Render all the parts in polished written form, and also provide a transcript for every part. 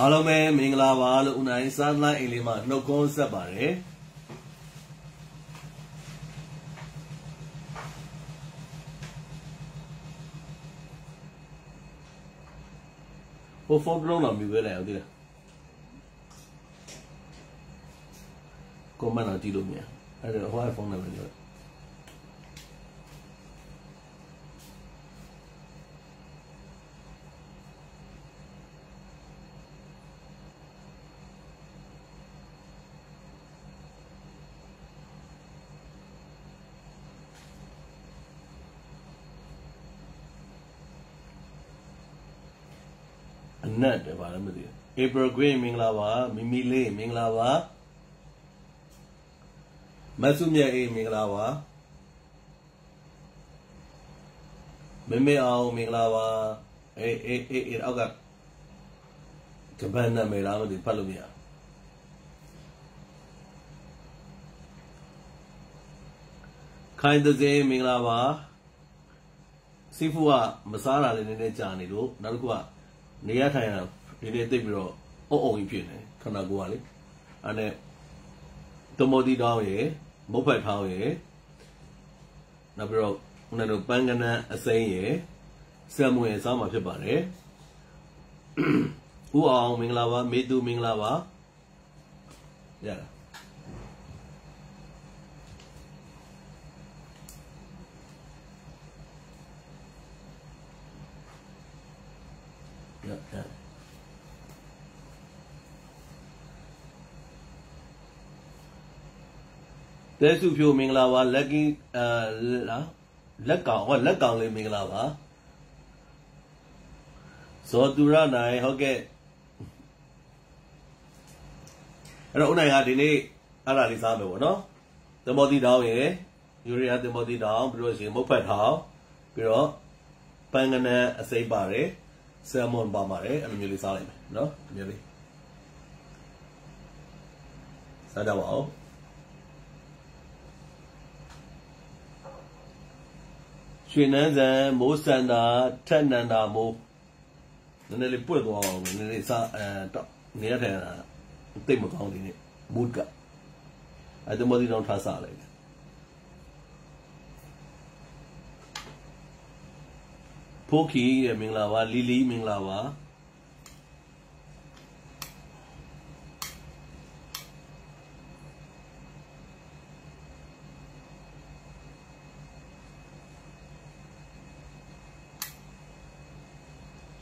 आलो में मिंगला वाल उन्हें साधना इलिमा नो कौन सा बारे वो फोन लोग ना मिल गए होते हैं कौन बना चीज़ों में अरे हमारे फोन ना मिल नट है बारे में दिया अप्रैल ग्रे मिंगलावा मिमिले मिंगलावा मसूमिया ए मिंगलावा मिमे आओ मिंगलावा ए अगर कबन्ना मेरा में दिन पल्लू मिया खाइंद जे मिंगलावा सीफुआ मसाला लेने ने जाने लो नरकुआ निया था यार ये तो बिरो ओ ही फिर है खाना गुआले अने तो मोदी दाव ये मुफ्त खाओ ये ना बिरो उन्हें पंगना असही ये समूह सामा फिर बारे वो आओ मिंगलावा मेदू मिंगलावा यार तेसु फ्यू मिंगलावा लगी लगाओ ले मिंगलावा सोतुरा नाय हो के अरे उन्हें यार दिने अराली सामे वो ना तमोदी दाव ये यूरिया तमोदी दाव बिरो से मुफ्त खाओ बिरो पंगने सही बारे सेमोन बामारे अनुमिली साले में ना अनुमिली सादा वाओ श्रीनंदन मोसंदा ठनंदा मो नने ले पुर तो आओ नने सा तो निया थे ना ते मकाऊ दी ने मूड का अरे मोदी डाउन था साले पोकी मिंगलावा लिली मिंगलावा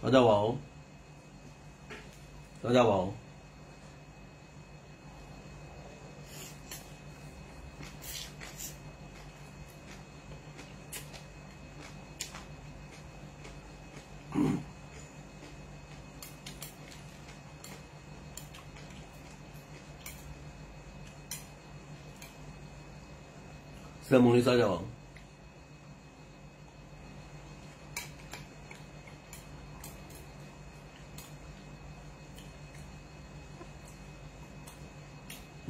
अदा वाओ सेमुनी सा जाओ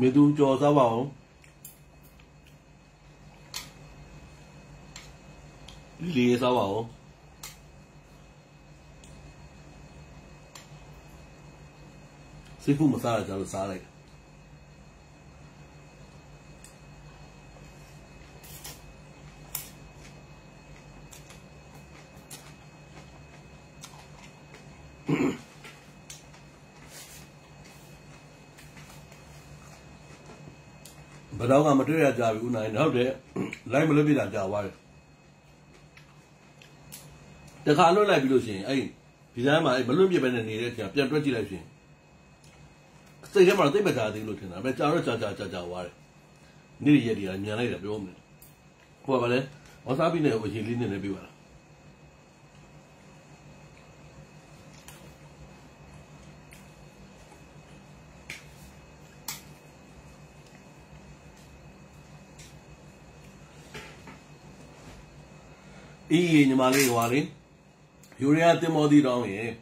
मेदू चौसा वाओ लिए सा वाओ सीफू मसाला चलो सारे बताओ का मटेरियल जा भी उन्हें ना होते लाइव में भी ना जावा है तो खालो लाइव भी लोग हैं आई फिर में बलून भी बने नहीं रहते हैं प्यार तो चिल्लाते हैं सही है मरते बचा देंगे लोग हैं ना मैं चारों जावा है नहीं ये दिया मैं नहीं रहा में वो वाले और साबी ने वो हिली ने भी वाला ये निमाले वाले यूरिया ते मोदी राव ये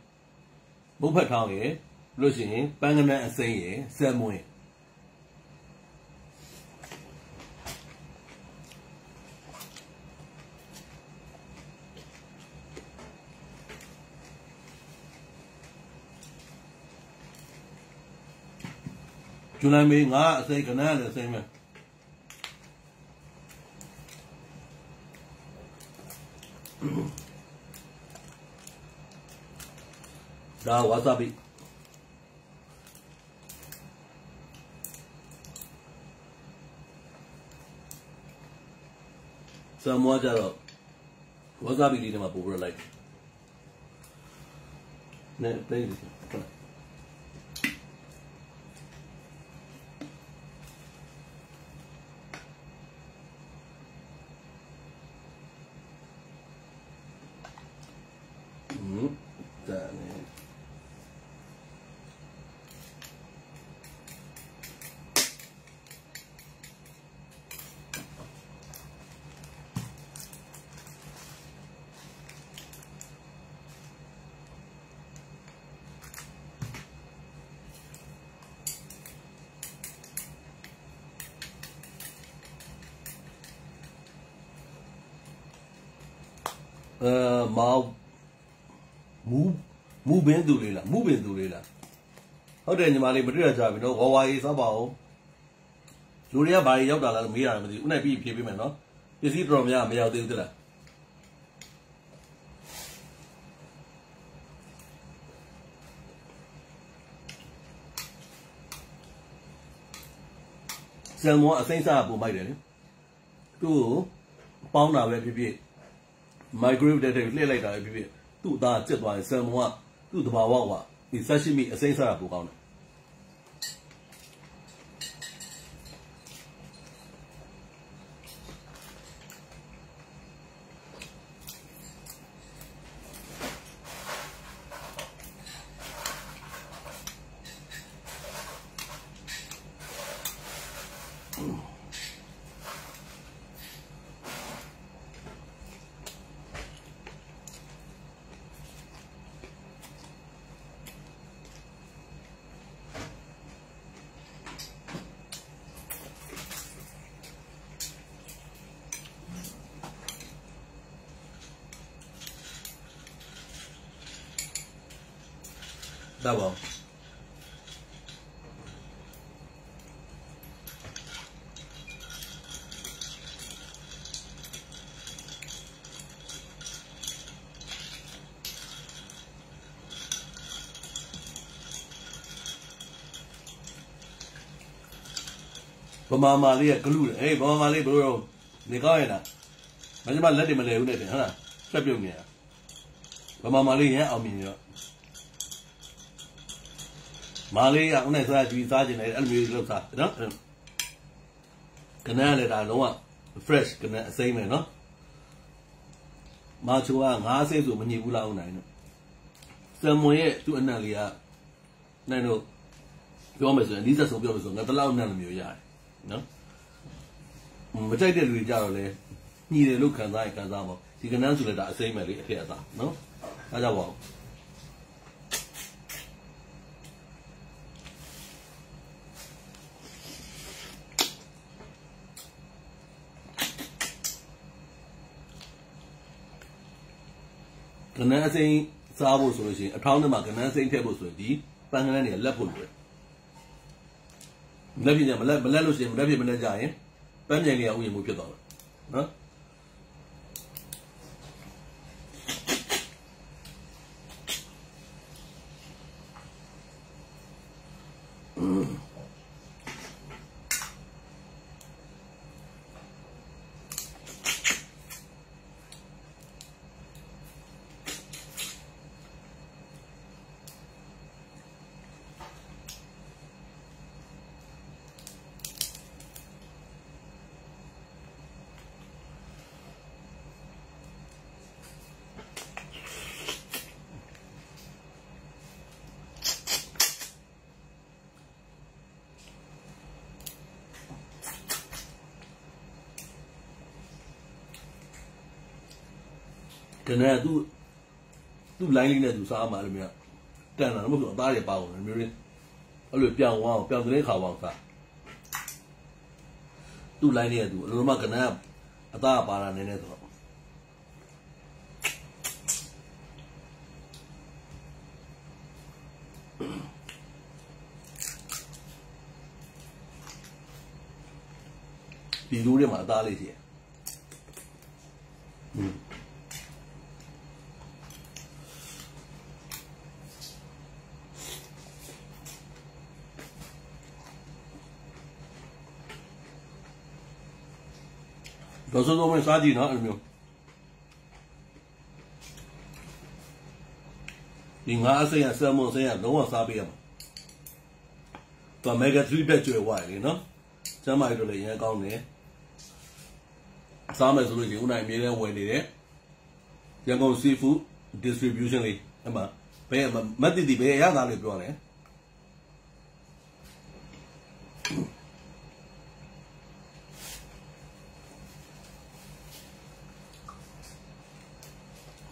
मुफ्त खाओ ये लोग पंगना सही है समूह जुलाई में ngã xây cái này là xây mà đó wasabi sao mua cho rồi wasabi đi mà bù lại nè đây màu mũ bên tủ lấy là mũ bên tủ lấy là ở đây nhưng mà lấy bữa giờ vì nó Hawaii sao bảo rồi ya bài giáo đà là mấy à mà gì, hôm nay bị mà nó cái gì rồi mà mấy à tiêu là xem mua ở sinh ra bộ máy đấy, tu bao nào về bị microwave để lấy lại đó bị tu ta chết vào xem mua tu tu bảoว่านี่sashimi ở sinh ra bộ cao này Tá bom. Bama Mali à, glue. Hey, Bama Mali bro,你搞嘢啦？咪只嘛叻啲咪嚟好啲，係啦，出表嘅。Bama Mali嘢後面咗。马来亚，我那时候去啥进来，俺们有做啥，喏，跟那来打龙啊 ，fresh 跟那生的喏，马球啊，俺生做么尼布拉乌来呢，什么嘢就那里啊，那种表没说，你这手表没说，俺都老那没有呀，喏，没在这里家了嘞，你的路看啥看啥嘛，这个男主来打生的哩，天啥，喏，大家好。ကနန်းအစိမ်းစားဖို့ဆိုလို့ရှိရင်အထောင်းထဲမှာကနန်းစိမ်းထည့်ဖို့ဆိုရင်ဒီပန်းကနန်းတွေလက်ဖို့လိုတယ်။လက်ပြင်းမလက်လို့ရှိရင်လက်ပြင်းမနဲ့ကြရင်ပန်းမြိုင်တွေကဥယျာဉ်မှုဖြစ်သွားတယ်နော်။ကနန်းသူ့ line လေးနဲ့သူစားမှာလို့မြတ်တန်တာမဟုတ်ဘူးအသားတွေပါအောင်မျိုးလေးအဲ့လိုပြောင်းသွားအောင်ပြောင်းတဲ့ခါပေါင်းစားသူ့ line လေးကသူအလိုမှကနန်းအသားပါတာနည်းနည်းဆိုတော့ ဒီလိုတွေမှာအသားလေးရှိတယ်တော့စောစောဝင်စားကြည့်နော်အဲ့လိုမျိုးဒီငါအစိမ်းရဆယ်မွန်စိမ်းရလုံးဝစားပေးရမှာတော့ mega 3 batch ကျွေးဝိုင်းလေနော်ကျမ်းမာရေးတို့လည်းရမ်းကောင်းတယ်စားမယ်ဆိုလို့ရှိရင်ဦးနိုင်အမြဲတမ်းဝယ်နေတဲ့ရန်ကုန် seafood distribution လေးအဲ့မှာဘယ်မတ်တီဘယ်ရတာလေးပြောတယ်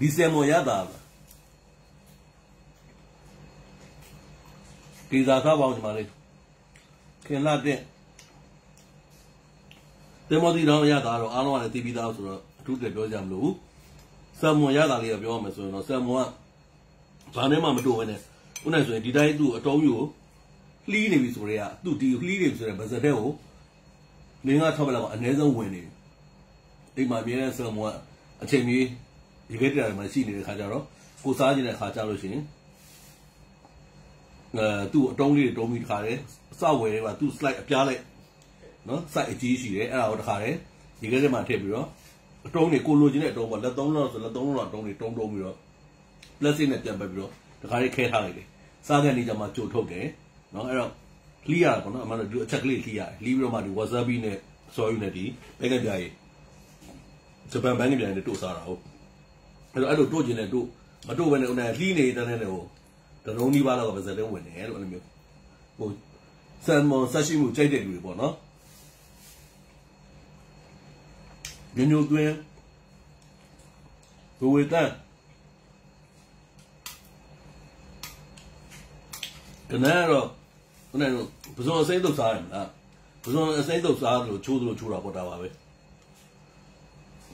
ဒီဆယ်မွန်ရတာဒီစားစားပေါင်းဒီမှာလေးခင်လာတဲ့တင်မော်တီတောင်ရတာတော့အားလုံးကလည်းသိပြီးသားဆိုတော့အထူးတည်းပြောကြမလို့ဆယ်မွန်ရတာလေးကပြောရမယ်ဆိုရင်တော့ဆယ်မွန်ကဘာနဲ့မှမတိုးဘဲနဲ့ဦးနိုင်ဆိုရင်ဒီတိုင်းသူ့အတုံးယူကိုလှီးနေပြီဆိုတော့သူ့ဒီလှီးနေပြီဆိုတော့ဗဇက်တဲ့ကိုလင်းကားထောက်ပက်လောက်အနည်းဆုံးဝင်နေအိမ်မှာမြဲတဲ့ဆယ်မွန်ကအချိန်ကြီးဒီကိတ္တရာမှာရှိနေတဲ့ခါကျတော့ကိုစားခြင်းတဲ့ခါကျလို့ရှိရင်သူ့အတုံးလေးတွေတုံးပြီးတခါတယ်အစဝယ်တွေကသူ့ slide အပြားလိုက်နော် site အကြီးရှိတယ်အဲ့ဒါကိုတခါတယ်ဒီကိတ္တမှာထည့်ပြီးတော့အတုံးတွေကိုလိုချင်တဲ့အတုံးပေါ့လက်သုံးလောက်ဆိုလက်သုံးလောက်အတုံးတွေတုံးပြီးတော့ plastic နဲ့ပြန်ပတ်ပြီးတော့တခါလေးခဲထားလိုက်တယ်စားတဲ့နေ့ကျမှကြိုထုတ်တယ်နော်အဲ့တော့လှီးရတာပေါ့နော်အမှန်တော့ဒီအချက်ကလေးလှီးရတယ်လှီးပြီးတော့မှဒီ wasabi နဲ့ soy နဲ့ဒီပဲကပြားကြီးဂျပန်ဘန်းကပြားနဲ့တို့စားတာဟုတ်အဲ့လိုတို့ကျင်တဲ့တို့မတို့ဘဲနဲ့ဦးနဲ့လှီးနေတဲ့တဲ့ဟိုတလုံးကြီးပါတော့ပဲဇက်တဲ့ဝင်တယ်လို့အဲ့လိုမျိုးဟိုဆယ်မွန်ဆက်ရှိမှုကြိုက်တဲ့လူတွေပေါ့နော်ညညသွင်းဘဝတန်ကနေတော့ဦးနဲ့တို့ပဇွန်အစိမ့်တုပ်စားရမလားပဇွန်အစိမ့်တုပ်စားလို့ချိုးလို့ချိုးတာပေါ့တာပါပဲ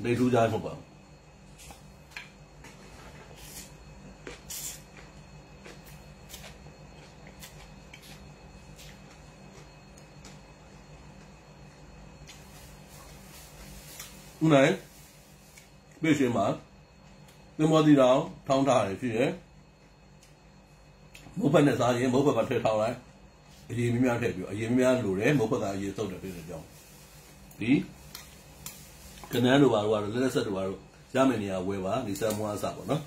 နေထူးကြမဟုတ်ပါဘူးဦးနိုင်ပြေးရှင်မှာသင်္ဘောတီတောင်ထောင်းထားတယ်ဖြစ်ရဲ့မုတ်ဖက်နဲ့စားရင်မုတ်ဖက်ကထည့်ထောင်းလိုက်အရင်များထည့်ပြီးအရင်များလိုတယ်မုတ်ဖက်ကအရင်စုပ်တယ်ပြည့်တဲ့ကြောင်းဒီကနန်းတို့ဘာလို့လက်ဆက်တို့ဘာလို့ရမယ်နေရာဝယ်ပါဒီဆယ်မွားအစပေါ့နော်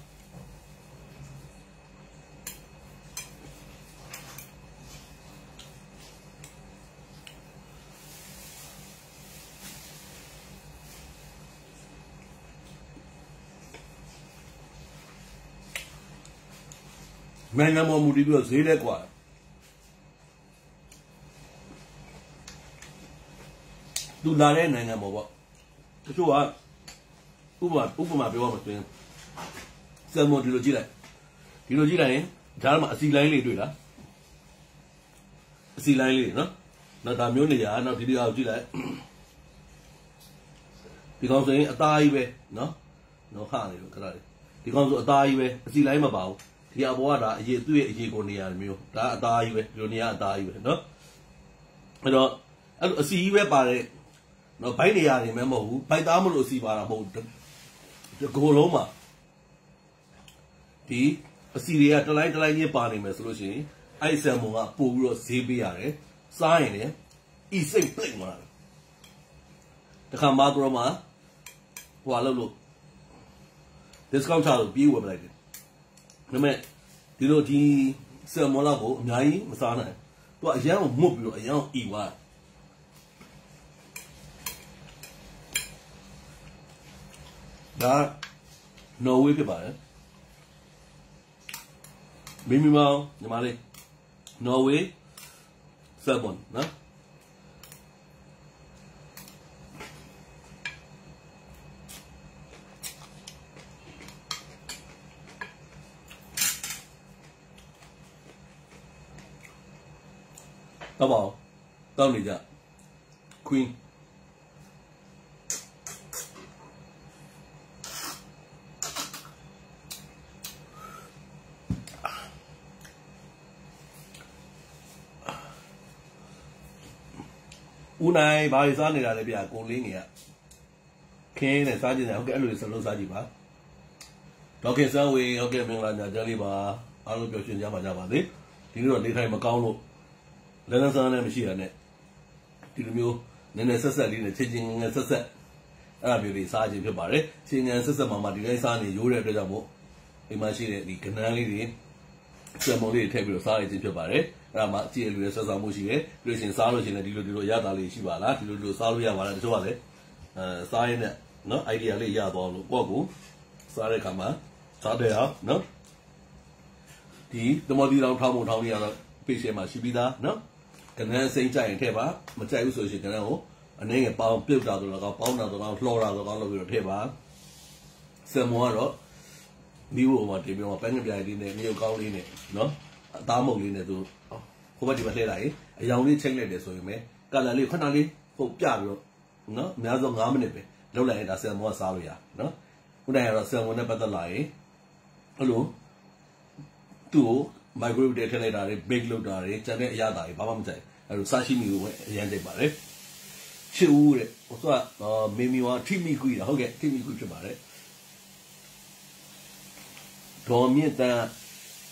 နိုင်ငံပေါ်မူတည်ပြီးတော့ဈေးလက်กว่าသူလာတဲ့နိုင်ငံပေါ်ပေါ့တချို့ကဥပမာပြောရမှာဆိုရင်ဆယ်မွန်ဒီလိုကြည့်လိုက်ရင်ဒါမှအစီလိုင်းလေးတွေ့လားအစီလိုင်းလေးနော်နောက်ဒါမျိုးနေရနောက်ဒီအောက်ကြည့်လိုက်ဒီကောင်ဆိုရင်အသားကြီးပဲနော်ခါနေလို့ခဏလေးဒီကောင်ဆိုအသားကြီးပဲအစီလိုင်းမပါဘူးဒီအပေါ်ကဒါအရေးသူ့ရဲ့အရေးကိုနေရာမျိုးဒါအသားကြီးပဲဒီလိုနေရာအသားကြီးပဲနော်အဲ့တော့အဲ့လိုအစီကြီးပဲပါတယ်နော်ဘိုက်နေရာနေမဲမဟုတ်ဘူးဘိုက်သားမလို့အစီပါတာမဟုတ်ဘူးဒီကိုလုံးမှာဒီအစီတွေကတလိုက်ချင်းပါနေမယ်ဆိုလို့ရှိရင်အဲ့ဆယ်မွန်ကပို့ပြီးတော့ဈေးပေးရတယ်စားရင်လည်းဤစိတ်ပိတ်မှာတခါမှတော့မှဟွာလို့ discount ချလို့ပြေးဝယ်ပလိုက်တယ်ဒါပေမဲ့ဒီလိုဒီဆယ်မွန်လောက်ကိုအများကြီးမစားနိုင်သူကအရန်ကိုမှုတ်ပြီးတော့အရန်ကိုဤသွားဒါနော်ဝေးဖြစ်ပါတယ်မိမိမောင်ညီမလေးနော်ဝေးဆယ်မွန်နော်တော့ပါတောင်းနေကြ Queen ဥ ဦးနိုင်ဘာတွေစားနေတာလဲဗျာကိုလေးငယ်ကခင်းနဲ့စားကြည့်တယ်ဟုတ်ကဲ့အဲ့လိုစလုံးစားကြည့်ပါဒေါက်ခင်စန်းဝေဟုတ်ကဲ့မင်္ဂလာညချမ်းလေးပါအားလုံးပျော်ရွှင်ကြပါကြပါစေဒီလိုတော့နေထိုင်မကောင်းလို့လည်းလည်းစားလည်းမရှိရနဲ့ဒီလိုမျိုးနည်းနည်းဆက်ဆက်လေးနဲ့ချင်းချင်းငယ်ဆက်ဆက်အဲ့ဒါမျိုးလေးစားခြင်းဖြစ်ပါတယ်ချင်းငယ်ဆက်ဆက်မှဒီတိုင်းစားနေရိုးတဲ့အတွက်ကြောင့်မို့အိမ်မှာရှိတဲ့ဒီကနန်းလေးတွေစံမုံလေးထည့်ပြီးတော့စားရခြင်းဖြစ်ပါတယ်အဲ့ဒါမှအကြည့်အလူရဲ့ဆက်ဆောင်မှုရှိတယ်ပြီးလို့ရှိရင်စားလို့ရှိရင်ဒီလိုအရသာလေးရှိပါလားဒီလိုစားလို့ရပါလားတချို့ကလည်းစားရင်းနဲ့နော် idea လေးရသွားလို့ကိုယ့်ကိုစားတဲ့ခါမှာစားတယ်အောင်နော်ဒီတမောတီတောင်ထောင်းပုံထောင်းလေးရတော့ပိတ်ရှဲမှာရှိပြီးသားနော်ကနန်းစိမ့်ကြရင်ထည့်ပါမကြိုက်ဘူးဆိုရင်ကနန်းကိုအနေငယ်ပေါင်းပြုတ်တာတော့ကောပေါင်းတာတော့ကောလှော်တာတော့ကောလုပ်ပြီးတော့ထည့်ပါစံမောကတော့မိဖို့မှာတင်ပြီးတော့ပန်းကပြိုင်လေးနဲ့မြေကောင်းလေးနဲ့နော်အသားမုံလေးနဲ့သူဟိုဘက်ဒီမှာလှည့်လိုက်ရင်အယောင်လေးချိန်လိုက်တယ်ဆိုရင်ပဲကလန်လေးခဏလေးပုတ်ပြပြီးတော့နော်အများဆုံး9မိနစ်ပဲလောက်လိုက်ရင်ဒါစံမောကစားလို့ရနော်ခုနကတော့စံမောနဲ့ပတ်သက်လာရင်အဲ့လိုသူ့ကို microwave ထဲထည့်လိုက်တာတွေ bake လုပ်တာတွေကျန်တဲ့အရာတာတွေဘာမှမကြိုက်အဲ့လိုစားရှိမိကိုပဲအရင်ကြိုက်ပါတယ်ချစ်ဦးတဲ့ဟိုဆိုတော့မေမီဝါထိမိကွေးတာဟုတ်ကဲ့ထိမိကွေးဖြစ်ပါတယ်ဒေါ်မြင့်တန်း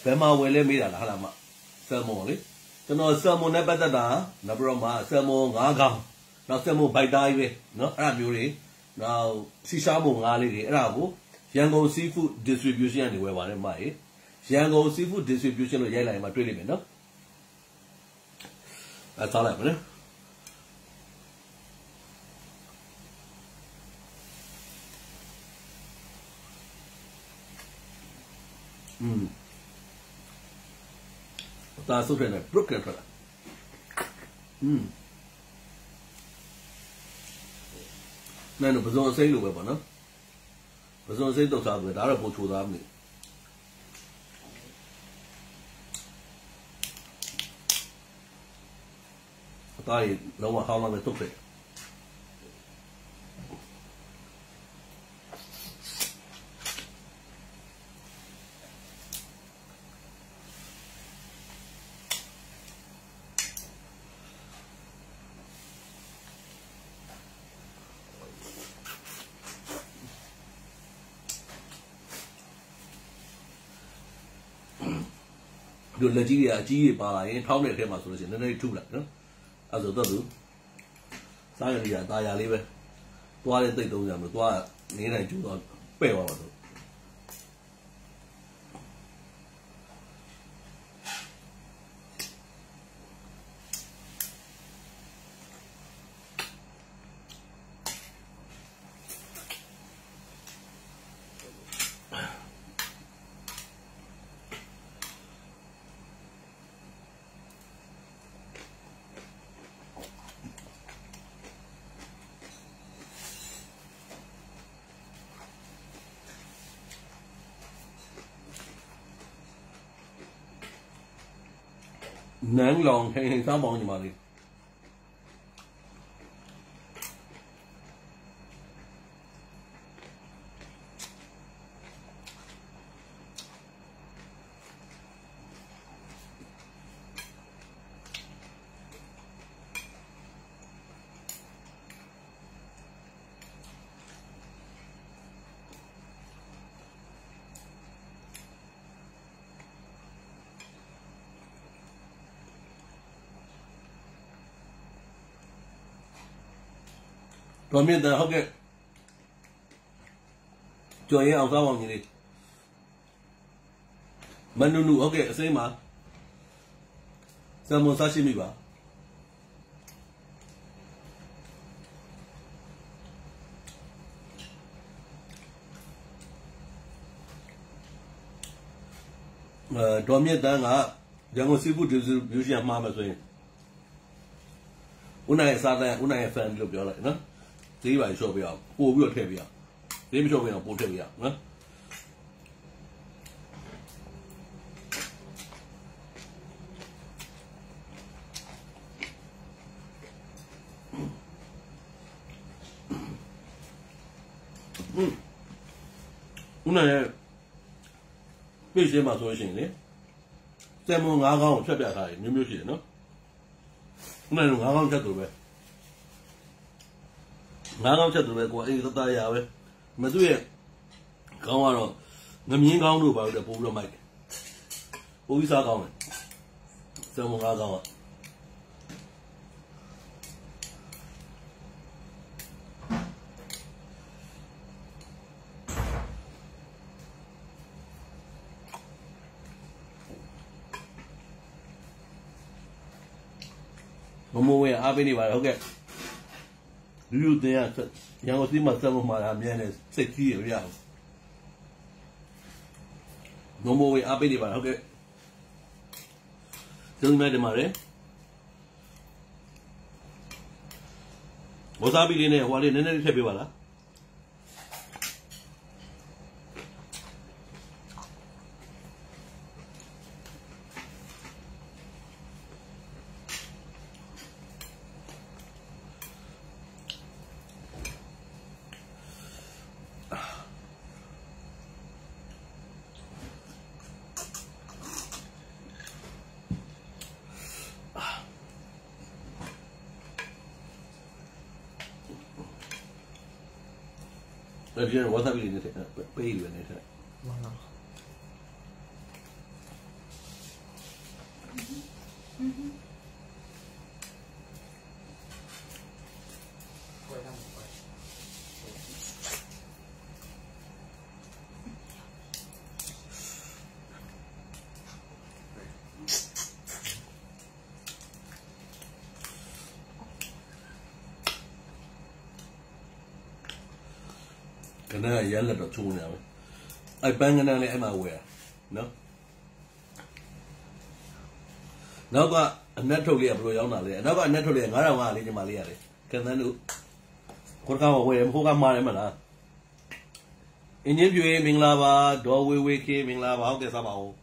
ဘယ်မှာဝယ်လဲမေးတာလားဟာလားမဆယ်မွန်လေကျွန်တော်ဆယ်မွန်နဲ့ပတ်သက်တာနောက်ပြီးတော့မှဆယ်မွန်9កောင်နောက်ဆယ်မွန်ဘိုက်သားကြီးပဲနော်အဲ့ဒါမျိုးတွေနောက်စီရှားမွန်9လေးတွေအဲ့ဒါကိုရန်ကုန် seafood distribution ကနေဝယ်ပါတယ်မကြီးရန်ကုန် seafood distribution လို့ရိုက်လိုက်ရင်မှတွေ့လိမ့်မယ်နော်အဲ့စားလိုက်ပါနော်ဒါဆိုတဲ့ broken ထွက်လာနိုင်တော့ပဇွန်အစိမ်းလိုပဲပေါ့နော်ပဇွန်အစိမ်းတော့စားတယ်ဒါတော့ပုံချိုသားမလို့အသားကြီးလုံးဝဟောင်းလာမယ်တုတ်တယ်ဒီလက်ကြီးတွေအကြီးကြီးပါလာရင်ထောင်းတဲ့အထဲမှာဆိုလို့ရှိရင်နည်းနည်းထုလိုက်နော်အဲ့ဆိုတော့သူစားရည်ရတာယာလေးပဲသွားတဲ့တိတ်သုံးကြမလို့သွားနေတိုင်းကျူတော့ပဲ့သွားပါတော့နန်းလောင်ဟိန်စားပေါင်းညီမလေးတော်မြင့်တယ်ဟုတ်ကဲ့ကြော်ရင်အောင်စားပေါင်းညီလေးမနုနုဟုတ်ကဲ့အစိမ်းပါစံမွန်စားရှိမိပါဒေါ်မြင့်တန်းကရန်ကုန် seafood distribution မှာမယ်ဆိုရင်ဦးနိုင်စားတဲ့ဦးနိုင်ရဲ့ fan လို့ပြောလိုက်နော်ဈေးပါလျှော့ပြအောင်ပို့ပြီးတော့ထည့်ပြအောင်ဈေးမလျှော့ပြအောင်ပို့ထည့်ပြအောင်နော်ဦးနိုင်ရဲ့ပြေးရှင်းမှာဆိုရှင်လေစံမွန်9កောင်ကိုဖြတ်ပြထားတယ်မျိုးမျိုးရှိတယ်နော်ဦးနိုင်တို့9កောင်ချက်တူပဲ ngã cao chất rồi của anh ta ya vậy mà tôi cao rồi ngầm nhiên cao nữa bảo được bù được mày bù sao cao này sao mà ngã cao à một mùa này áp đi vào ok lưu tiền à yang có gì mà sao mà làm như này sẽ chi rồi à một mùa này áp đi vào ok tương lai để mà đấy wasabi đi này hoa đi nên nên đi vào lá Jadi wasabi ini saya, pilih ini saya. Cái này là rất chung nhau, ai bán cái này lại em mà quẹt, nó có net thôi liền rồi giống nào liền, nó có net thôi liền ngã ra ngoài liền nhưng mà liền đấy, cái này nữa, con cá mà quẹt em không cá mà đấy mà là, anh em chơi mình là ba, đồ quẹt kia mình là ba không thể sao bảo,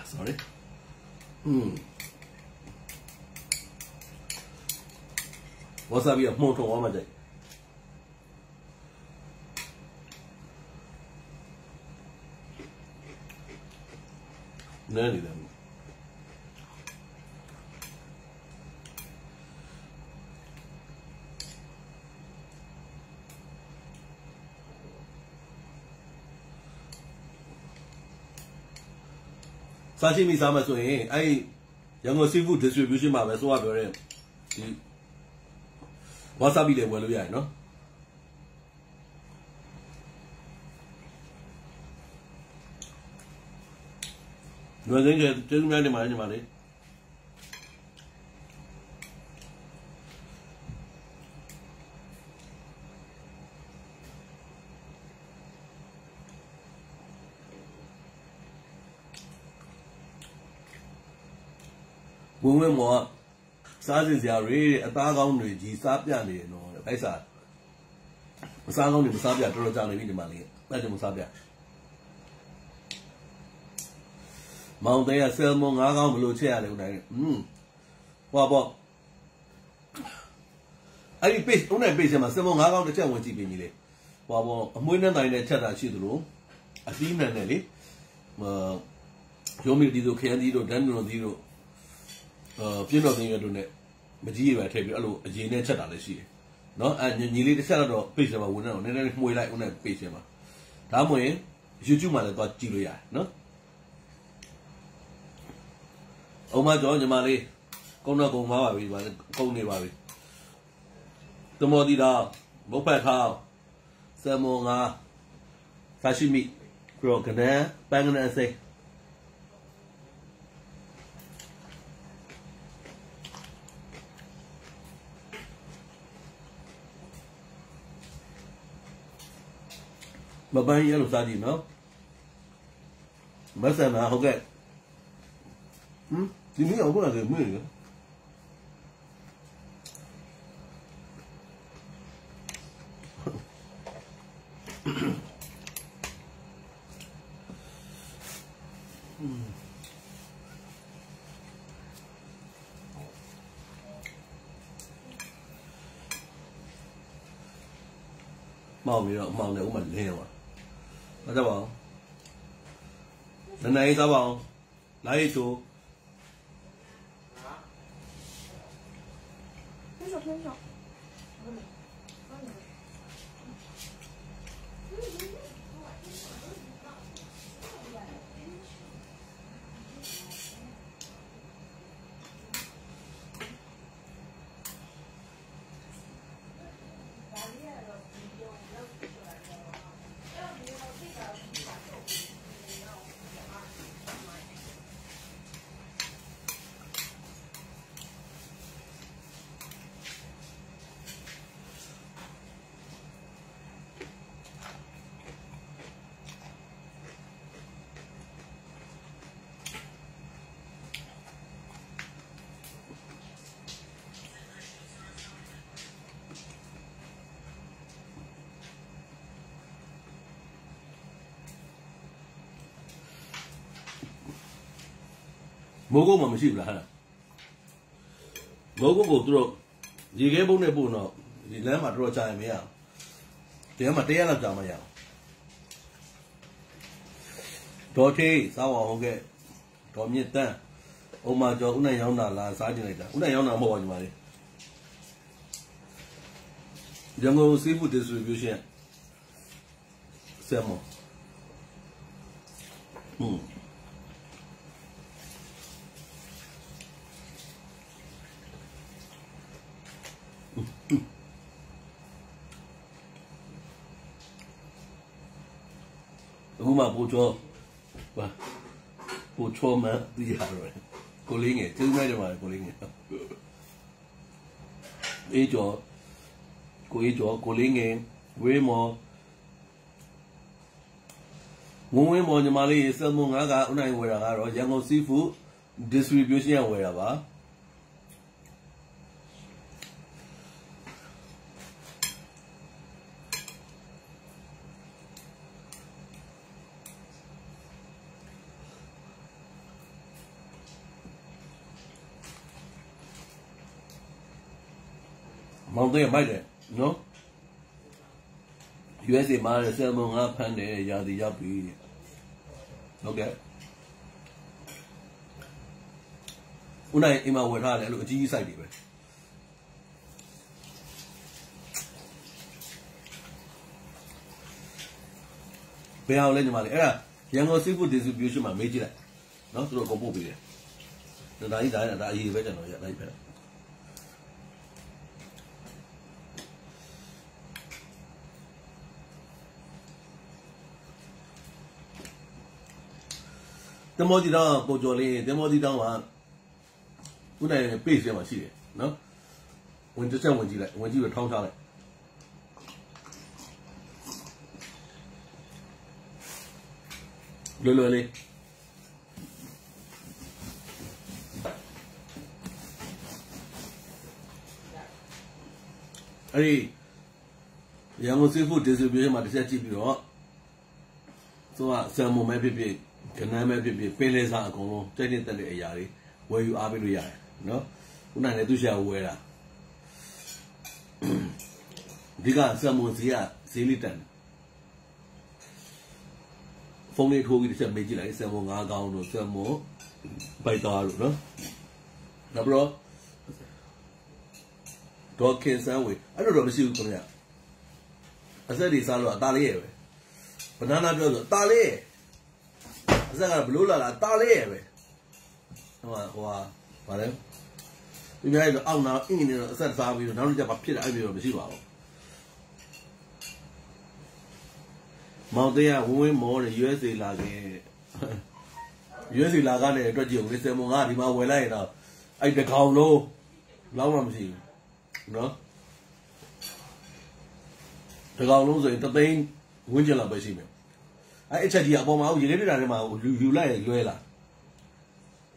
sorry, wasabi là một trong mà vậy, nên là sashimi sao mà rồi, ai, yang có seafood distribution mà vậy, số nào vậy, wasabi để quên luôn vậy, nó, người dân chơi chơi mấy cái mà đấy, buông mấy mỏ, sao thì giờ rồi, ta công người chỉ sắp ra này nó, phải sao, sao công người sắp ra, tôi nói này mà này, tại sao sắp ra, mong thấy là sớm mong ngã công một lô xe này này, hoa bò, ai bị ông này bị gì mà sớm mong ngã công được chơi một chỉ bên này, hoa bò, mỗi năm này chơi ra chỉ được, à team này này, mà, chúng mình đi đâu khen đi đâu đánh đâu đi đâu. Piano tiếng Anh này, bây giờ vậy thì alo, giờ này chắc là gì, nó anh nhìn lên chắc là đó, bây giờ mà uống nào, nên mua lại uống này bây giờ mà, đã mua YouTube mà là có chỉ rồi à, nó, ông mà cho nhưng mà đi, con nào con mà vậy, con này vậy, tôi mua đi đâu, bốc bè thao, xem mua ngà, sashimi, rồi cái này, bánh này gì. Mà bao nhiêu là gì nó, mấy xem nào, ok, thì mấy ông cũng là người mới nữa, màu gì đó, màu này của mình heo à. Sao bảo? Lần này sao bảo? Lấy chú. Mogo mà chịu là hả? Mogo của tôi gì cái bún này bún nó gì lấy mà tôi chạy mấy à? Thì mà té là chả mà à? Đó thì sao mà ok? Đó nhiệt ta. Ông mà cho ông này nhau nào là sao như này ta? Ông này nhau nào mua gì mà đi? Giờ ngồi seafood distribution xem mà. Ông mà bố cho mà đi à rồi, cô lính ấy, chứ mấy đứa mà cô lính ấy, ý cho cô lính ấy, với mò, nhưng mà đi xem mong ngã cả, ông này về ra rồi, giờ ngồi seafood distribution về ra ba. Mong tôi phải đấy, no? USA mà là xem mong ngã phản đấy, giờ thì giờ bị, ok. Hôm nay em vào ra lại lựa chi sai đi vậy. Bây giờ lên nhưng mà đấy, giờ ngồi seafood distribution mà mấy chi đấy, nó tôi có bộ bị đấy, nó đại là đại gì vậy cho nó đại vậy. Tấm mỏ gì đó cô cho lên, tấm mỏ gì đó mà, cái này bể xem mà xí đấy, nó, mình chỉ xem mình chỉ phải thao ra lại, lười lên, ấy, giờ ngồi seafood distribution mà đi xem chi bị đó, so xem một mấy bị cái này mấy bị phe lên sao cũng luôn, cho nên tên này ấy vậy you áp được vậy, nó, cái này tôi sẽ vậy là, đi cả xem một gì à, xí lít tên, phong này thôi thì xem mấy gì lại xem một ngã gạo rồi xem một bài tàu rồi đó, đó bro, đó kiến sáng vậy, anh nói là siêu con nhà, anh sẽ đi sao rồi, ta lấy vậy, banana rồi ta lấy. Giờ là blue là ta lấy vậy, mà đấy, bây giờ là ông nào in này sẽ sao bây giờ nóจะแบบผิดอะไรbây giờไม่ใช่ป่าวมองตัวဝင်မော် USA လာခဲ့ USA လာကနေအတွက်ကြည့်အောင်လေစမုံကဒီမှာဝယ်လိုက်ရင်တော့အဲ့တကောင်လုံးလောက်မှမရှိဘူးနော်တကောင်လုံးဆိုရင်3သိန်းဝန်းကျင်လောက်ပဲရှိမယ်အဲ့အချက်ကြီးအပေါ်မှာရေလေးပြတာထဲမှာယူလိုက်ရွဲလာ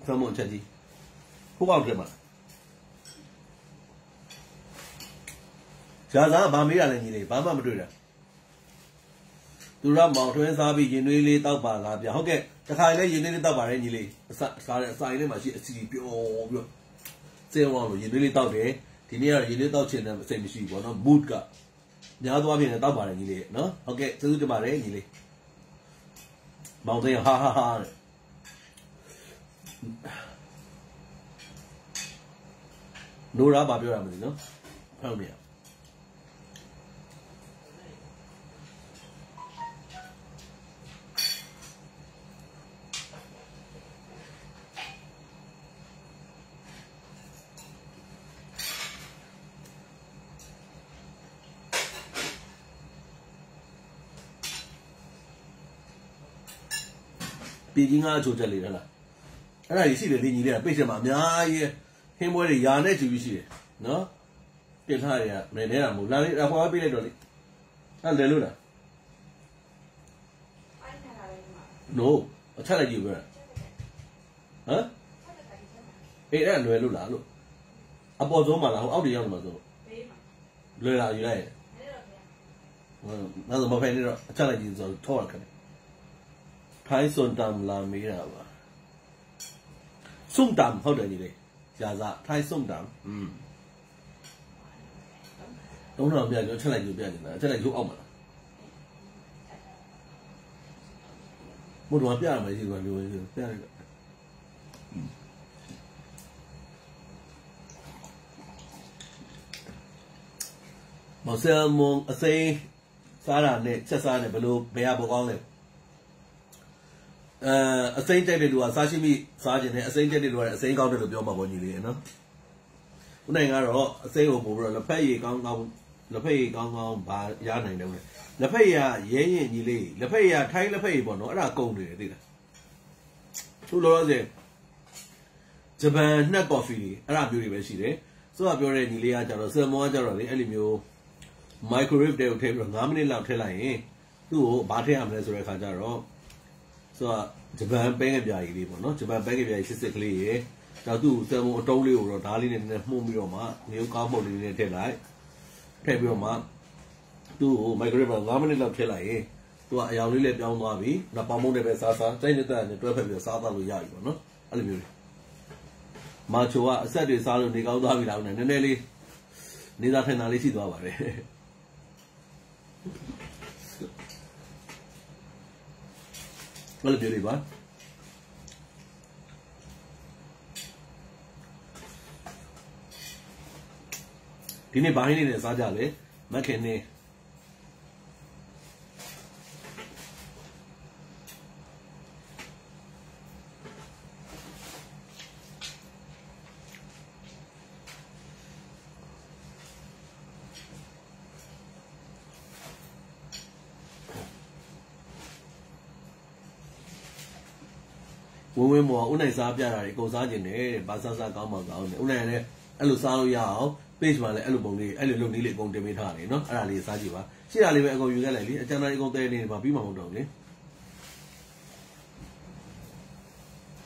စမုံအချက်ကြီးခုပေါက်တယ်မှာဇာသာဗာမေးရလဲညီလေးဘာမှမတွေ့တာသူရမောင်ထွင်းစားပြီးရင်သွေးလေးတောက်ပါလားဗျဟုတ်ကဲ့တခါလေရင်သွေးလေးတောက်ပါတယ်ညီလေးစားတဲ့အစာရင်းထဲမှာရှိအစီပျော်ပြီးတော့စဲဝအောင်လို့ရင်သွေးလေးတောက်တယ်ဒီနေ့ကတော့ရင်သွေးတောက်ချင်တဲ့အစိတ်မရှိဘူးပေါ့နော် mood ကများသွားပြင်တောက်ပါတယ်ညီလေးနော်ဟုတ်ကဲ့ကျေးဇူးတင်ပါတယ်ညီလေးမောင်သိန်းဟာတဲ့နိုးရာဘာပြောရမလဲနော် ဟုတ်ပြီပြည်ကြီးငါအချိုချက်လေးလားအဲ့ဒါကြီးရှိတယ်ဒီညီလေးကပိတ်ချက်မှာအများကြီးဟင်းပွဲတွေယာနဲ့ကျူပြီးရှိတယ်နော်ပြင်ထားရမယ်နေတာမဟုတ်လာလေးအဖွားပေးလိုက်တော့လေအဲ့လဲလို့လားno အချက်လိုက်ကြည့်ပဲဟမ်အေးအဲ့လွယ်လို့လားလို့အပေါ်ဆုံးမှာလားဟိုအောက်တွေရောက်နေမှာဆိုလွယ်လာယူလိုက်ရနောက်တော့မဖိုင်နေတော့အချက်လိုက်ကြည့်ဆိုတော့ထောက်ရခဲ့ထိုင်းစွန်တမ်လာမေးတာပါစွန်တမ်ဟုတ်တယ်ညီလေးဇာဇာထိုင်းစွန်တမ်တုံးတော်ပြကြောချက်လိုက်ကြည့်ပြနေတာချက်လိုက်ရုပ်အောက်မှာဘုရားပြရမယ်ရှိတယ်လို့ပြရတယ်မဆယ်မုံအစိမ်းစားတာနဲ့ချက်စားနဲ့ဘယ်လိုဘယ်ရပေါ်ကောင်းလဲအစိမ်းတက်တဲ့လူကစားရှိမိစားခြင်းနဲ့အစိမ်းတက်တဲ့လူကအစိမ်းကောင်းတယ်လို့ပြောမှာပေါ့ညီလေးနော်ဦးနိုင်ကတော့အစိမ်းကိုပို့ပြီးတော့လက်ဖက်ရည်ကောင်းကောင်းဘာရနိုင်တယ်လဲလက်ဖက်ရည်ရဲရင်ညီလေးလက်ဖက်ရည်ထိုင်းလက်ဖက်ရည်ပေါ့နော်အဲ့ဒါကုန်တယ်သိလားသူ့လိုရစေဂျပန်နှက်ကော်ဖီအဲ့ဒါမျိုးတွေပဲရှိတယ်ဆိုတော့ပြောတဲ့ညီလေးကကျတော့ဆယ်မောကကျတော့လေအဲ့လိုမျိုး microwave တဲ့ကိုထည့်ပြီးတော့9မိနစ်လောက်ထည့်လိုက်ရင်သူ့ကိုဘာထည့်ရမလဲဆိုတဲ့အခါကျတော့ဆိုတော့ဂျပန်ပဲငယ်ပြားကြီးလေးပေါ့နော်ဂျပန်ပဲငယ်ပြားကြီးစစ်ကလေးရေတော့သူ့ဆယ်မောအတုံးလေးကိုတော့ဓားလေးနဲ့မှုန်းပြီးတော့မှမျိုးကောင်းမှုတ်လေးနဲ့ထည့်လိုက်ထည့်ပြီးတော့မှသူ့ကို microwave မှာ9မိနစ်လောက်ထည့်လိုက်ရင်သူကအရောင်လေးလည်းပြောင်းသွားပြီနောက်ပေါင်းမုန်းတဲ့ပဲစားတိုင်းနေတဲ့နဲ့တွဲဖက်ပြီးတော့စားသားလို့ရပြီပေါ့နော်အဲ့လိုမျိုးမာချိုကအဆက်တွေစားလို့နေကောင်းသွားပြီလားနည်းနည်းလေးနေသားထိုင်တာလေးရှိသွားပါတယ်ဘယ်လိုပြောလဲပါဒီနေ့ဘာဟင်းနေနဲ့စားကြလဲမခင်နေဝင်းမော်ဦးနိုင်စားပြတာတွေအကုန်စားကျင်တယ်ဘာစားကောင်းမှကောင်းတယ်ဦးနိုင်လည်းအဲ့လိုစားလို့ရအောင် page မှာလည်းအဲ့လိုပုံလေးအဲ့လိုလုပ်နည်းလေးအကုန်တင်ပေးထားတယ်နော်အဲ့ဒါလေးစားကြည့်ပါရှိတာလေးပဲအကုန်ယူခဲ့လိုက်လေအကျဉ်းသားအကုန်တဲနေမှာပြီးမှမဟုတ်တော့လေ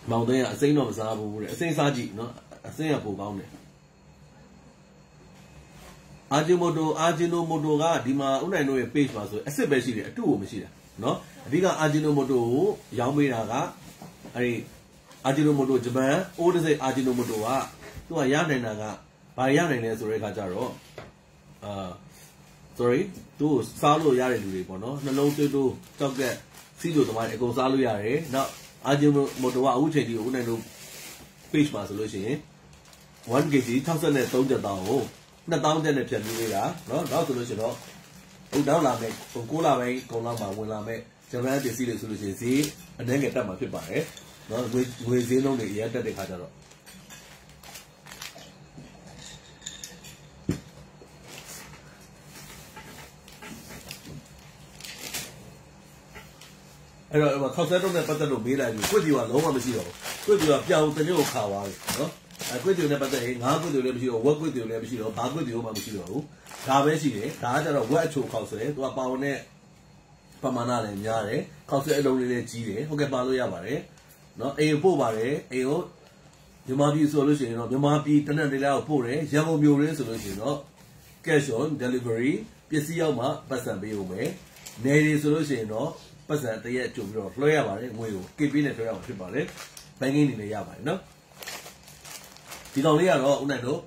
မောင်သိန်းကအစိမ်းတော့မစားဘူးတဲ့အစိမ်းစားကြည့်နော်အစိမ်းကပိုကောင်းတယ်အာဂျီနိုမိုတိုကဒီမှာဦးနိုင်တို့ရဲ့ page မှာဆိုအစ်စ်ပဲရှိတယ်အတုကိုမရှိတာနော်အဓိကအာဂျီနိုမိုတိုကိုရောင်းပေးတာကအဲ့ဒီအာဂျီနိုမိုတိုဂျပန်အိုးတစ်စိတ်အာဂျီနိုမိုတိုကသူကရနိုင်တာကဘာရနိုင်လဲဆိုတဲ့အခါကျတော့sorry သူစားလို့ရတဲ့လူတွေပေါ့နော်နှလုံးသွေးတိုးကြောက်ကက်စီးကြိုသမားတွေအကုန်စားလို့ရတယ်နောက်အာဂျီနိုမိုတိုကအခုချိန်ဒီဦးနိုင်တို့ page မှာဆိုလို့ရှိရင်1 kg 63ကျပ်တောင်းကို2000ကျပ်နဲ့ဖြတ်ပြီးလေးတာနော်နောက်ဆိုလို့ရှိရင်တော့ဟိုတောင်းလာမယ်ဟို6လပိုင်းကုန်လောက်မှာဝင်လာမယ်ဂျပန်ပစ္စည်းတွေဆိုလို့ရှိရင်ဈေးအနည်းငယ်တက်မှာဖြစ်ပါတယ်နော်ငွေဈေးနှုန်းတွေအရင်တက်တဲ့ခါကျတော့အဲ့တော့ခောက်ဆဲတုံးနဲ့ပတ်သက်လို့မေးလိုက်ပြီကွက်တီကလုံးဝမရှိတော့ဘူးကွက်တီကပြောင်းတညို့ခါသွားပြီနော်ကွက်တီနဲ့ပတ်သက်ရင်ငါးကွက်တီလည်းမရှိတော့ဝက်ကွက်တီလည်းမရှိတော့ဘာကွက်တီမှမရှိတော့ဘူးဒါပဲရှိတယ်ဒါကကျတော့ဝက်အချိုခောက်ဆဲသူကပါဝင်တဲ့ပမာဏလည်းများတယ်ခောက်ဆဲအလုံးလေးလည်းကြီးတယ်ဟုတ်ကဲ့ပါလို့ရပါတယ်နော်အိမ်ပို့ပါတယ်အိမ်ကိုမြန်မာပြည်ဆိုလို့ရှိရင်တော့မြန်မာပြည်တနက်တည်းလောက်ပို့တယ်ရန်ကုန်မြို့ရင်းဆိုလို့ရှိရင်တော့ cash on delivery ပစ္စည်းရောက်မှပတ်စံပေးဦးမယ်နေရီဆိုလို့ရှိရင်တော့ပတ်စံတရက်ကြိုပြီးတော့လွှဲရပါတယ်ငွေကို KP နဲ့လွှဲရအောင်ဖြစ်ပါတယ်ဘန်ကင်းနေလည်းရပါတယ်နော်ဒီကောင်လေးကတော့ဦးနိုင်တို့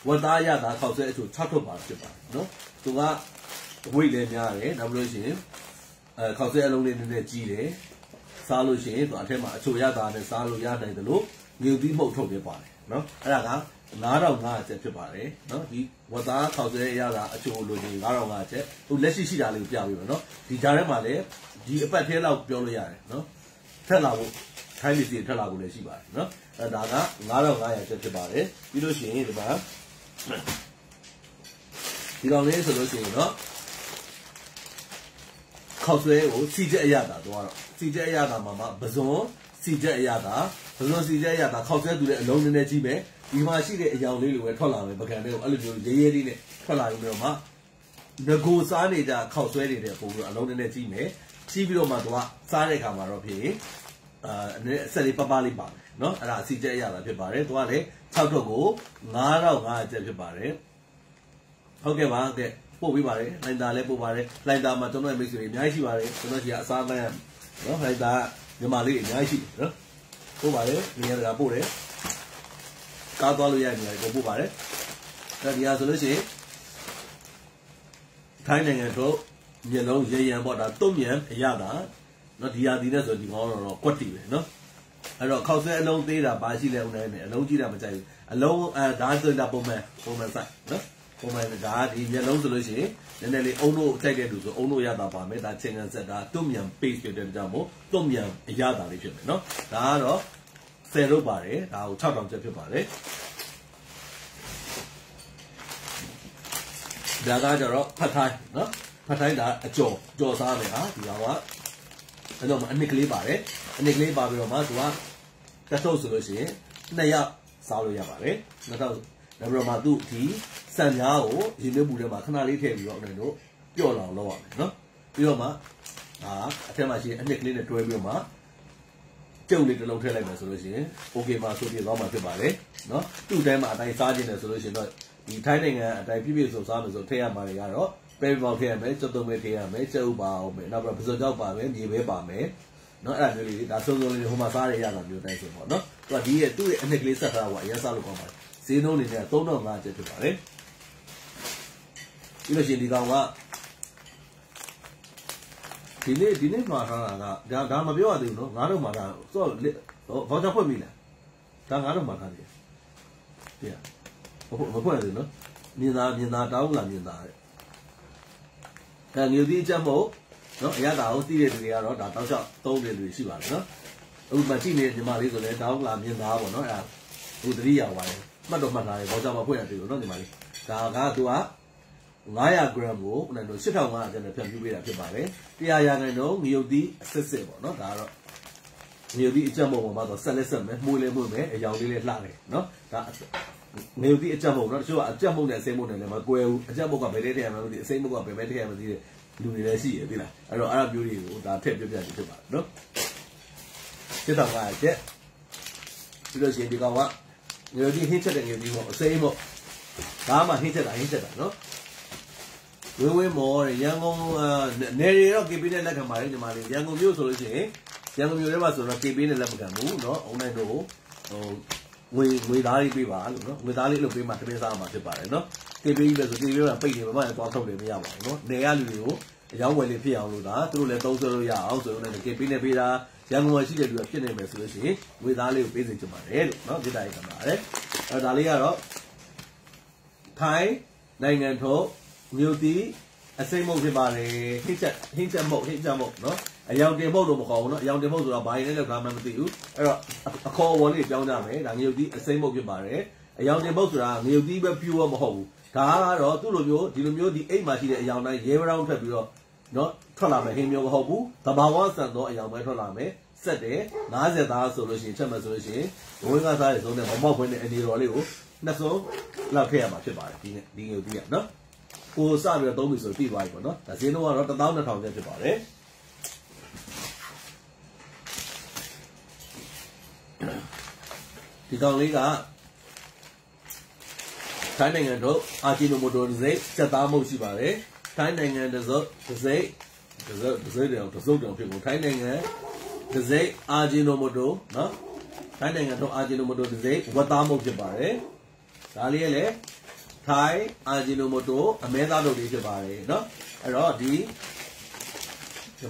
ဝတ်သားရတာခောက်ဆဲအချို6ထုတ်ပါဖြစ်ပါတယ်နော်သူကဝိတ်လည်းများတယ်နောက်ပြီးလို့ရှိရင်ခောက်ဆဲအလုံးလေးနည်းနည်းကြီးတယ်စားလို့ရှိရင်သူအထက်မှာအချိုရတာနဲ့စားလို့ရနိုင်တယ်လို့ငွေပြီးမှုတ်ထုတ်ပြပါတယ်နော်အဲ့ဒါက 9,500ကျပ်ဖြစ်ပါတယ်နော်ဒီဝတ်သားခေါက်ဆွဲရတာအချို့လိုချင်9,500ကျပ်ဟိုလက်ရှိတာလေးကိုပြပေးမယ်နော်ဒီကြားထဲမှာလည်းဒီအပတ်ထဲလောက်ပြောလို့ရတယ်နော်ထက်လာဖို့ထိုင်းပြည်စီထက်လာဖို့လည်းရှိပါတယ်နော်အဲဒါက9,500ကျပ်ဖြစ်ပါတယ်ပြီးလို့ရှိရင်ဒီမှာဒီကောင်လေးဆိုလို့ရှိရင်နော်ခေါက်ဆွဲကိုစီချက်အရတာတော့စီချက်အရတာမှာပဇွန်စီချက်အရတာဘယ်လိုစီချက်အရတာခေါက်ဆွဲသူလည်းအလုံးနည်းနည်းကြီးပဲဒီမှာရှိတဲ့အယောင်လေးတွေပဲထွက်လာမယ်ပကံလေးကိုအဲ့လိုမျိုးရေးရေးလေးနဲ့ထွက်လာပြီးတော့မှငကိုစားနေကြခေါက်ဆွဲနေတဲ့ပုံပြီးအလုံးနည်းနည်းကြီးမယ်ကြီးပြီးတော့မှသူကစားတဲ့အခါမှာတော့ဖြစ်အဆက်လေးပပလေးပါမယ်နော်အဲ့ဒါအစီချက်အရတာဖြစ်ပါတယ်သူကလည်း6ထုတ်ကို9,500ကျပ်ဖြစ်ပါတယ်ဟုတ်ကဲ့ပါကဲပို့ပေးပါတယ်လိုင်တာလည်းပို့ပါတယ်လိုင်တာမှာကျွန်တော်မိတ်ဆွေတွေအများကြီးရှိပါတယ်ကျွန်တော်ကြီးအစားတိုင်းနော်လိုင်တာမြန်မာလေးအများကြီးရှိနော်ပို့ပါတယ်နေရာကပို့တယ်ကားသွားလို့ရနေတယ်ကိုပို့ပါတယ်ဒါဒီဟာဆိုလို့ရှိရင်ထိုင်းနိုင်ငံတို့မျက်လုံးရေရန်ပေါ့ဒါတုံ့မြန်အရတာနော်ဒီဟာဒီနဲ့ဆိုဒီကောင်းတော့ကွက်တီပဲနော်အဲ့တော့ခောက်ဆွဲအလုံးသေးတာပါရှိလဲဦးနိုင်မယ်အလုံးကြီးတာမကြိုက်ဘူးအလုံးဒါဆိုတာပုံမှန်ဆိုင်နော်ပုံမှန်ဒါဒီမျက်လုံးဆိုလို့ရှိရင်နည်းနည်းလေးအုံတို့အထိုက်တဲ့လူဆိုအုံတို့ရတာပါမယ်ဒါချင်းကန်ဆက်တာတုံ့မြန် base ဖြစ်တဲ့ကြောင့်မို့တုံ့မြန်အရတာလေးဖြစ်မယ်နော်ဒါကတော့10လို့ပါတယ်ဒါကို6,000ကျပ်ဖြစ်ပါတယ်ဒါကကြတော့ဖတ်ထိုင်းနော်ဖတ်ထိုင်းဒါအကျော်စားမယ်ဟာဒီကောင်ကအဲ့တော့အနစ်ကလေးပါတယ်အနစ်ကလေးပါပြီးတော့မှသူကတက်ထုတ်ဆိုလို့ရှိရင်2ရက်စားလို့ရပါတယ်နောက်တော့ပြီးတော့မှသူဒီစံပြားကိုရေနှွေးပူထဲမှာခဏလေးထည့်ပြီးတော့အဲ့တို့ပျော့လောင်လုပ်ရမယ်နော်ပြီးတော့မှအထက်မှာရှိအနစ်ကလေးနဲ့တွဲပြီးတော့မှကျုပ်လေးတစ်လုံးထည့်လိုက်မယ်ဆိုလို့ရှိရင် okay မှာဆိုပြီးတော့မှဖြစ်ပါတယ်နော်သူ့တိုင်းမှာအတိုင်းစားခြင်းတယ်ဆိုလို့ရှိရင်တော့ဒီထိုင်းနိုင်ငံအတိုင်းပြည့်ပြည့်စုံစားမယ်ဆိုထည့်ရမှာတွေကတော့ပဲပေါက်ထည့်ရမယ်ကျွတ်တုံးပဲထည့်ရမယ်ကျုပ်ပါအောင်မယ်နောက်ပြီးပစုံကြောက်ပါမယ်မြေပဲပါမယ်နော်အဲ့ဒါမျိုးလေးဒါစုံစုံလေးဟိုမှာစားရရတာမျိုးတိုင်းဆိုပေါ့နော်သူကဒီရဲ့သူ့ရဲ့အနစ်ကလေးဆက်ထားတာကအရင်စားလို့ကောင်းပါတယ်ဈေးနှုန်းတွေနဲ့3,500ကျပ်ဖြစ်ပါတယ်ပြီးလို့ရှိရင်ဒီကောင်ကဒီနေ့မှာထားတာကဒါမပြောရသေးဘူးနော်9,000မှာထားဆိုတော့ဘောချဖွက်ပြီလားဒါ9,000မှာထားတယ်ပြမဖွက်ရသေးနော်မြင်သာတောင်းလာမြင်သာတဲ့ငွေသီးချက်မို့နော်အရသာကိုသိတဲ့လူတွေကတော့ဒါတောက်လျှောက်သုံးတဲ့လူတွေရှိပါတယ်နော်အခုမှကြည့်နေတဲ့ညီမလေးဆိုလည်းတောင်းလာမြင်သာပေါ့နော်အဲ့ဒါဟိုတတိယပါတယ်မှတ်တော့မှတ်ထားတယ်ဘောချမဖွက်ရသေးဘူးနော်ညီမလေးဒါကသူက900 gram ကိုဦးနိုင်တို့ 8,500 ကျပ်နဲ့ဖြန့်ဖြူးပေးတာဖြစ်ပါတယ်100 ရာခိုင်နှုန်းငရုတ်သီးအစစ်ပေါ့နော်ဒါကတော့ငရုတ်သီးအကြက်မုံပေါ်မှာတော့ဆက်လက်ဆက်မယ်မှုလေးမှုမယ်အယောင်လေးလှတယ်နော်ဒါငရုတ်သီးအကြက်မုံနော်တချို့ကအကြက်မုံနဲ့အစိမ်းမုံနဲ့လည်းမကွဲဘူးအကြက်မုံကဘယ်ထဲထည့်ရမှန်းမသိအစိမ်းမုံကဘယ်ထည့်ရမှန်းမသိတဲ့လူတွေလည်းရှိရပြီလားအဲ့တော့အဲ့လိုမျိုးတွေကိုဒါထည့်ပြပြနေဖြစ်ပါတယ်နော်7,500ကျပ်ပြီးလို့ရှိရင်ဒီကောင်ကငရုတ်သီးဟင်းချက်တဲ့ငရုတ်သီးပေါ့အစိမ်းပေါ့ဒါမှဟင်းချက်တာနော်ဝင်းမော်ရန်ကုန်နယ်တွေတော့ KP နဲ့လက်ခံပါတယ်ညီမလေးရန်ကုန်မြို့ဆိုလို့ရှိရင်ရန်ကုန်မြို့ထဲမှာဆိုတော့ KP နဲ့လက်မခံဘူးเนาะအုံနိုင်တို့ဟိုငွေသားလေးပေးပါလို့เนาะငွေသားလေးလုပ်ပေးမှတမင်းစားမှာဖြစ်ပါတယ်เนาะ KP ပဲဆို KP ကပိတ်နေမှာမသွားထုတ်တယ်မရပါဘူးเนาะနယ်ရလူတွေကိုအယောင်းဝယ်လေးဖြစ်အောင်လို့ဒါသူတို့လည်းသုံးဆွဲလို့ရအောင်ဆိုတော့ KP နဲ့ပေးတာရန်ကုန်မှာရှိတဲ့လူကဖြစ်နေမယ်ဆိုလို့ရှိရင်ငွေသားလေးကိုပေးစေချင်ပါတယ်လို့เนาะပြတာရေးခံပါတယ်အဲဒါလေးကတော့ထိုင်းနိုင်ငံထုတ်မြို့တီအစိမ့်မုတ်ဖြစ်ပါတယ်ဟင်းချက်မုတ်နော်အယောင်တင်မုတ်လို့မခေါ်ဘူးနော်အယောင်တင်မုတ်ဆိုတော့ဘာရင်းနဲ့လောက်ထားမှမသိဘူးအဲ့တော့အခေါ်အဝေါ်လေးပြောင်းကြမယ်ဒါမြို့တီအစိမ့်မုတ်ဖြစ်ပါတယ်အယောင်တင်မုတ်ဆိုတာမြို့တီပဲပြူမဟုတ်ဘူးဒါကတော့သူ့လိုမျိုးဒီလိုမျိုးဒီအိတ်မှာရှိတဲ့အယောင်တိုင်းရဲဘရောင်းထွက်ပြီးတော့နော်ထွက်လာမယ်ဟင်းမျိုးမဟုတ်ဘူးတဘာဝဆန်သောအယောင်ပဲထွက်လာမယ်ဆက်တယ်50သားဆိုလို့ရှိရင်ချက်မယ်ဆိုလို့ရှိရင်ဝင်းကစားရဲ့ဇုံးနဲ့မမောက်ခွင်းတဲ့အနေတော်လေးကိုနှစ်စုံလောက်ထည့်ရမှာဖြစ်ပါတယ်ဒီငယ်တီးကနော်ကိုစပြီးတော့သုံးပြီဆိုပြီးသွားပြီပေါ့နော်ဒါဈေးနှုန်းကတော့12,000ကျပ်ဖြစ်ပါတယ်ဒီကောင်လေးကထိုင်းနိုင်ငံတို့အာဂျီနိုမိုတိုတစ်စိတ်စက်သားမုတ်ရှိပါတယ်ထိုင်းနိုင်ငံတစ်စုံတစ်စိတ်တောင်ဖြစ်ကုန်ထိုင်းနိုင်ငံတစ်စိတ်အာဂျီနိုမိုတိုနော်ထိုင်းနိုင်ငံတို့အာဂျီနိုမိုတိုတစ်စိတ်ဝတ်သားမုတ်ဖြစ်ပါတယ်ဒါလေးရဲ့လေထိုင်းအာဂျီနိုမိုတိုအမဲသားလုပ်လေးဖြစ်ပါတယ်เนาะအဲ့တော့ဒ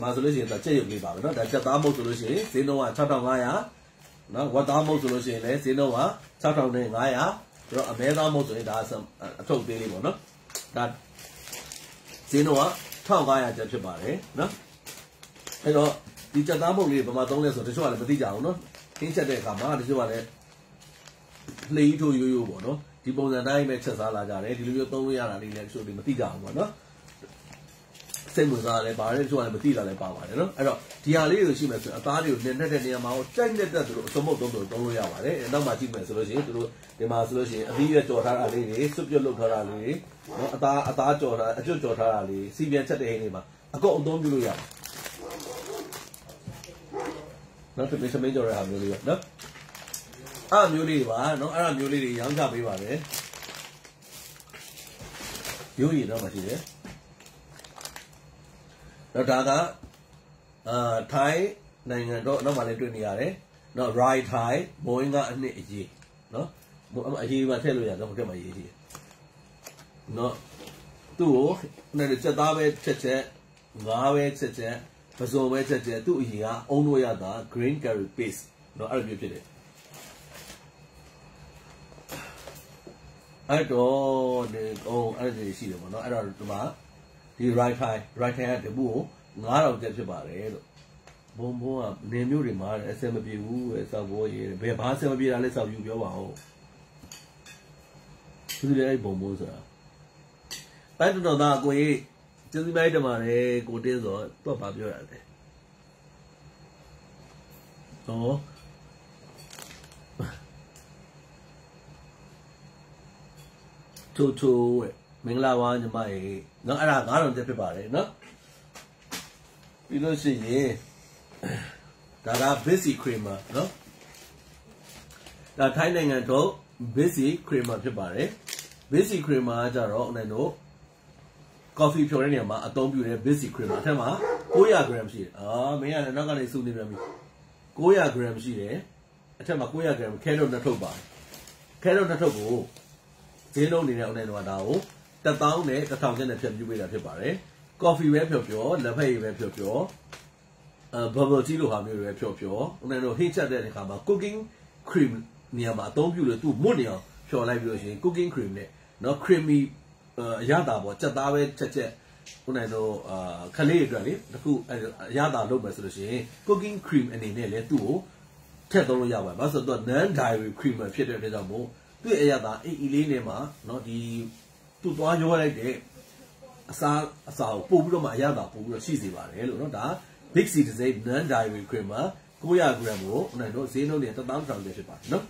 ီမှာဆိုလို့ရှိရင်တော့ကြက်ရုပ်လေးပါပဲเนาะဒါကြက်သားမုတ်ဆိုလို့ရှိရင်ဈေးနှုန်းက6,500เนาะဝတ်သားမုတ်ဆိုလို့ရှိရင်လည်းဈေးနှုန်းက6,500 တော့အမဲသားမဟုတ်ဆိုရင်ဒါအထုတ်သေးလေးပေါ့နော်ဒါဈေးနှုန်းက1500ကျပ်ဖြစ်ပါတယ်နော်အဲ့တော့ဒီကြက်သားမုတ်လေးဘာမှသုံးလဲဆိုတချို့ကလည်းမသိကြဘူးနော်ခင်းချက်တဲ့အခါမှာတချို့ကလည်းလှေကြီးထိုးရိုးပေါ့နော်ဒီပုံစံတိုင်းပဲချက်စားလာကြတယ်ဒီလိုမျိုးသုံးလို့ရတာလေးလည်းတချို့တွေမသိကြဘူးပေါ့နော်စိတ်ဝင်စားတယ်ပါတယ်တချို့ကလည်းမသိတာလည်းပါပါတယ်နော်အဲ့တော့ဒီဟာလေးကိုရှိမယ်ဆိုအသားတွေကိုနင်းတဲ့နေရာမှာကြိုက်တဲ့သူတို့အစမုတ်သုံးလို့ရပါတယ်နောက်မှကြည့်မယ်ဆိုလို့ရှိရင်သူတို့ဒီမှာဆိုလို့ရှိရင်အသီးရကြော်ထားတာလေးတွေစွပ်ပြုတ်လုပ်ထားတာလေးတွေနော်အသားကြော်ထားအကျွတ်ကြော်ထားတာလေးစီပြန်ချက်တဲ့ဟင်းတွေမှာအကုန်အသုံးပြုလို့ရတယ်နော်ဒီစမင်းကြော်ရတာမျိုးလေးနော်အဲ့မျိုးလေးပါနော်အဲ့မျိုးလေးတွေရောင်းချပေးပါတယ်ရိုးရည်တော့မှရှိတယ်တော့ဒါကထိုင်းနိုင်ငံတော့နောက်မှလည်းတွေ့နေရတယ်နော် right thai ဘိုင်းကအနှစ်အရေးနော်အရေးမှထည့်လို့ရတော့မထည့်မှရေးကြီးနော်သူ့ကိုနဲ့စက်သားပဲချက်ငါးပဲချက်ပစုံပဲချက်သူ့အရေးကအုံလို့ရတာ green curry paste နော်အဲ့လိုမျိုးဖြစ်တယ်အဲ့တော့ဒီအဲ့ဒီရှိတယ်ပေါ့နော်အဲ့တော့ဒီမှာဒီ right thai ကတပူကို9000ကျပ်ဖြစ်ပါတယ်လို့ဘုံကနေမျိုးတွေမှာအဆင်မပြေဘူးပဲစောက်ဘောရေးဘယ်ဘာအဆင်မပြေတာလဲစောက်ယူပြောပါဦးသူလည်းအဲ့ဘုံဆိုတာတိုင်းတော်သားကိုကြီးကျေးဇူးများတင်ပါတယ်ကိုတင်းဆိုတော့ဘာပြောရတယ်ဟောထိုမင်္ဂလာပါညီမရေနော်အဲ့ဒါ9000ကျပ်ဖြစ်ပါတယ်နော်ပြီးလို့ရှိရင်ဒါက basic creamer နော်ဒါထိုင်းနိုင်ငံထုတ် basic creamer ဖြစ်ပါတယ် basic creamer ကကြတော့အဲ့တို့ coffee ဖြော်တဲ့နေရာမှာအသုံးပြုတဲ့ basic creamer အထက်မှာ900 gram ရှိတယ်မင်းကလည်းနောက်ကနေစုနေပြန်ပြီ900 gram ရှိတယ်အထက်မှာ900 gram ခဲတော့နှစ်ထုပ်ပါတယ်ခဲတော့နှစ်ထုပ်ကိုဈေးနှုန်းနေတဲ့အဲ့တို့ကဒါကို1000နဲ့1000ကျပ်နဲ့ဖြတ်ပြပေးတာဖြစ်ပါတယ် coffee ပဲဖြော်လက်ဖက်ရည်ပဲဖြော်bubble tea လိုဟာမျိုးတွေပဲဖြော်အဲ့တို့ဟင်းချက်တဲ့အခါမှာ cooking cream နေရာမှာအသုံးပြုလို့သူ့မွတ်နေအောင်ဖြော်လိုက်ပြီးလို့ရှိရင် cooking cream နဲ့နော် creamy အရသာပေါ့စက်သားပဲချက်ခုနကတို့ခလေးတွေအတွက်လေတခုအရသာလုပ်မယ်ဆိုလို့ရှိရင် cooking cream အနေနဲ့လည်းသူ့ကိုထည့်သုံးလို့ရပါတယ်ဘာလို့ဆိုတော့ non dairy cream ဖြစ်တဲ့အတွက်ကြောင့်မို့သူ့အရသာအေးလေးနဲ့မှာနော်ဒီသူ့သွားရောလိုက်တဲ့အစာကိုပို့ပြီးတော့မှအရသာပို့ပြီးတော့ရှိစေပါတယ်လို့နော်ဒါ Big C တစ်စိမ့် non dairy creamer 900 gram ကိုခုနကတို့ဈေးနှုန်းနဲ့1000 gram ဖြစ်ပါတယ်နော်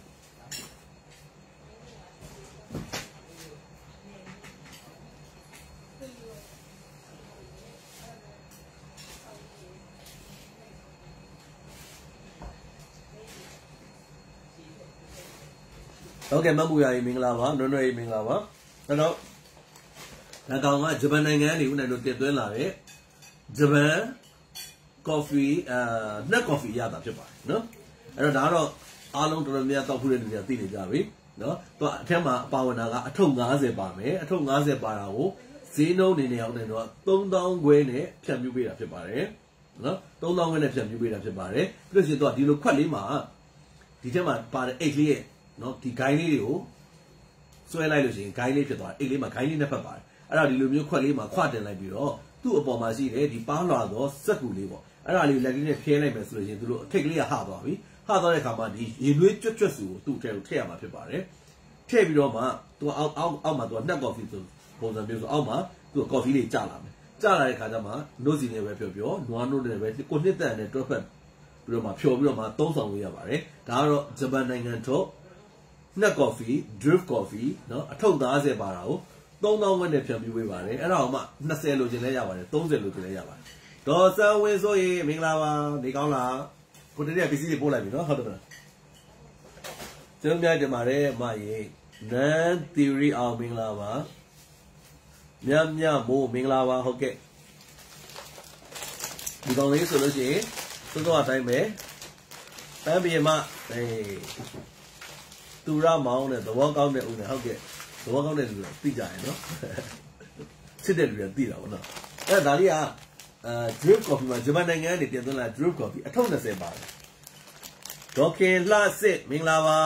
ဟုတ်ကဲ့မမူရာကြီးမင်္ဂလာပါနွန်းနွယ်ကြီးမင်္ဂလာပါအဲ့တော့ဒါကောင်ကဂျပန်နိုင်ငံကနေဦးနိုင်တို့တင်သွင်းလာတဲ့ဂျပန် coffee နှက် coffee ရတာဖြစ်ပါတယ်နော်အဲ့တော့ဒါကတော့အားလုံးတော်တော်များတောက်ဖူးတဲ့လူတွေကသိနေကြပြီနော်သူအထက်မှာပါဝင်တာကအထုပ်90ပါမယ်အထုပ်90ပါတာကိုဈေးနှုန်းနေနေအောင်နေတော့3000ခွဲနဲ့ဖြတ်မြူးပေးတာဖြစ်ပါတယ်နော်3000ခွဲနဲ့ဖြတ်မြူးပေးတာဖြစ်ပါတယ်ပြီးလို့ရှိရင်သူကဒီလိုခွက်လေးမှာဒီထက်မှာပါတဲ့အိတ်လေးရဲ့နော်ဒီဂိုင်းလေးတွေကိုဆွဲလိုက်လို့ရှိရင်ဂိုင်းလေးဖြစ်သွားတယ်အိတ်လေးမှာဂိုင်းလေးနှစ်ဖက်ပါတယ်အဲ့ဒါဒီလိုမျိုးခွက်လေးမှာခွတင်လိုက်ပြီးတော့သူ့အပေါ်မှာရှိတယ်ဒီပါးလွာသောစက်ကူလေးပေါ့အဲ့ဒါလေးလက်လေးနဲ့ဖျဲလိုက်မယ်ဆိုလို့ရှိရင်သူတို့အထိတ်ကလေးကဟသွားပြီဟသွားတဲ့အခါမှာဒီရေနွေးကြွတ်စုကိုသူ့ထဲကိုထည့်ရမှာဖြစ်ပါတယ်ထည့်ပြီးတော့မှသူကအောက်မှာသူကနှက်ကော်ဖီဆိုပုံစံမျိုးဆိုအောက်မှာသူကကော်ဖီလေးကျလာမယ်ကျလာတဲ့အခါကျမှနို့စီနဲ့ပဲပြောနွားနို့နဲ့ပဲကိုနှစ်သက်နဲ့တွက်ဖက်ပြီးတော့မှဖြော်ပြီးတော့မှသုံးဆောင်လို့ရပါတယ်ဒါကတော့ဂျပန်နိုင်ငံထုတ်နှက်ကော်ဖီ drip coffee နော်အထုပ်90ပါတာကို3000ဝန်းနဲ့ဖြန့်ပြပေးပါတယ်အဲ့ဒါကမှ20လိုချင်လဲရပါတယ်30လိုချင်လဲရပါတယ်ဒေါ်စံဝင်းဆိုရင်မင်္ဂလာပါနေကောင်းလားကိုတည်းကပစ္စည်းတွေပို့လိုက်ပြီနော်ဟုတ်တယ်မလားကျွန်တော်များတင်ပါတယ်အမရေနန်သီရီအောင်မင်္ဂလာပါမြမိုးမင်္ဂလာပါဟုတ်ကဲ့ဒီကောင်လေးဆိုလို့ရှိရင်သုံးတော့အတိုင်းပဲပန်းပြေမသူရမောင်းနဲ့သဘောကောင်းတဲ့ဦးနဲ့ဟုတ်ကဲ့သဘောကောင်းတဲ့လူတွေသိကြရနော်စစ်တဲ့လူတွေသိတာဗောနော်အဲ့ဒါလေးကdrip coffee မှာဂျပန်နိုင်ငံကနေတင်သွင်းလာ drip coffee အထုပ်20ပါတယ်ဒေါခင်လှစစ်မင်္ဂလာပါ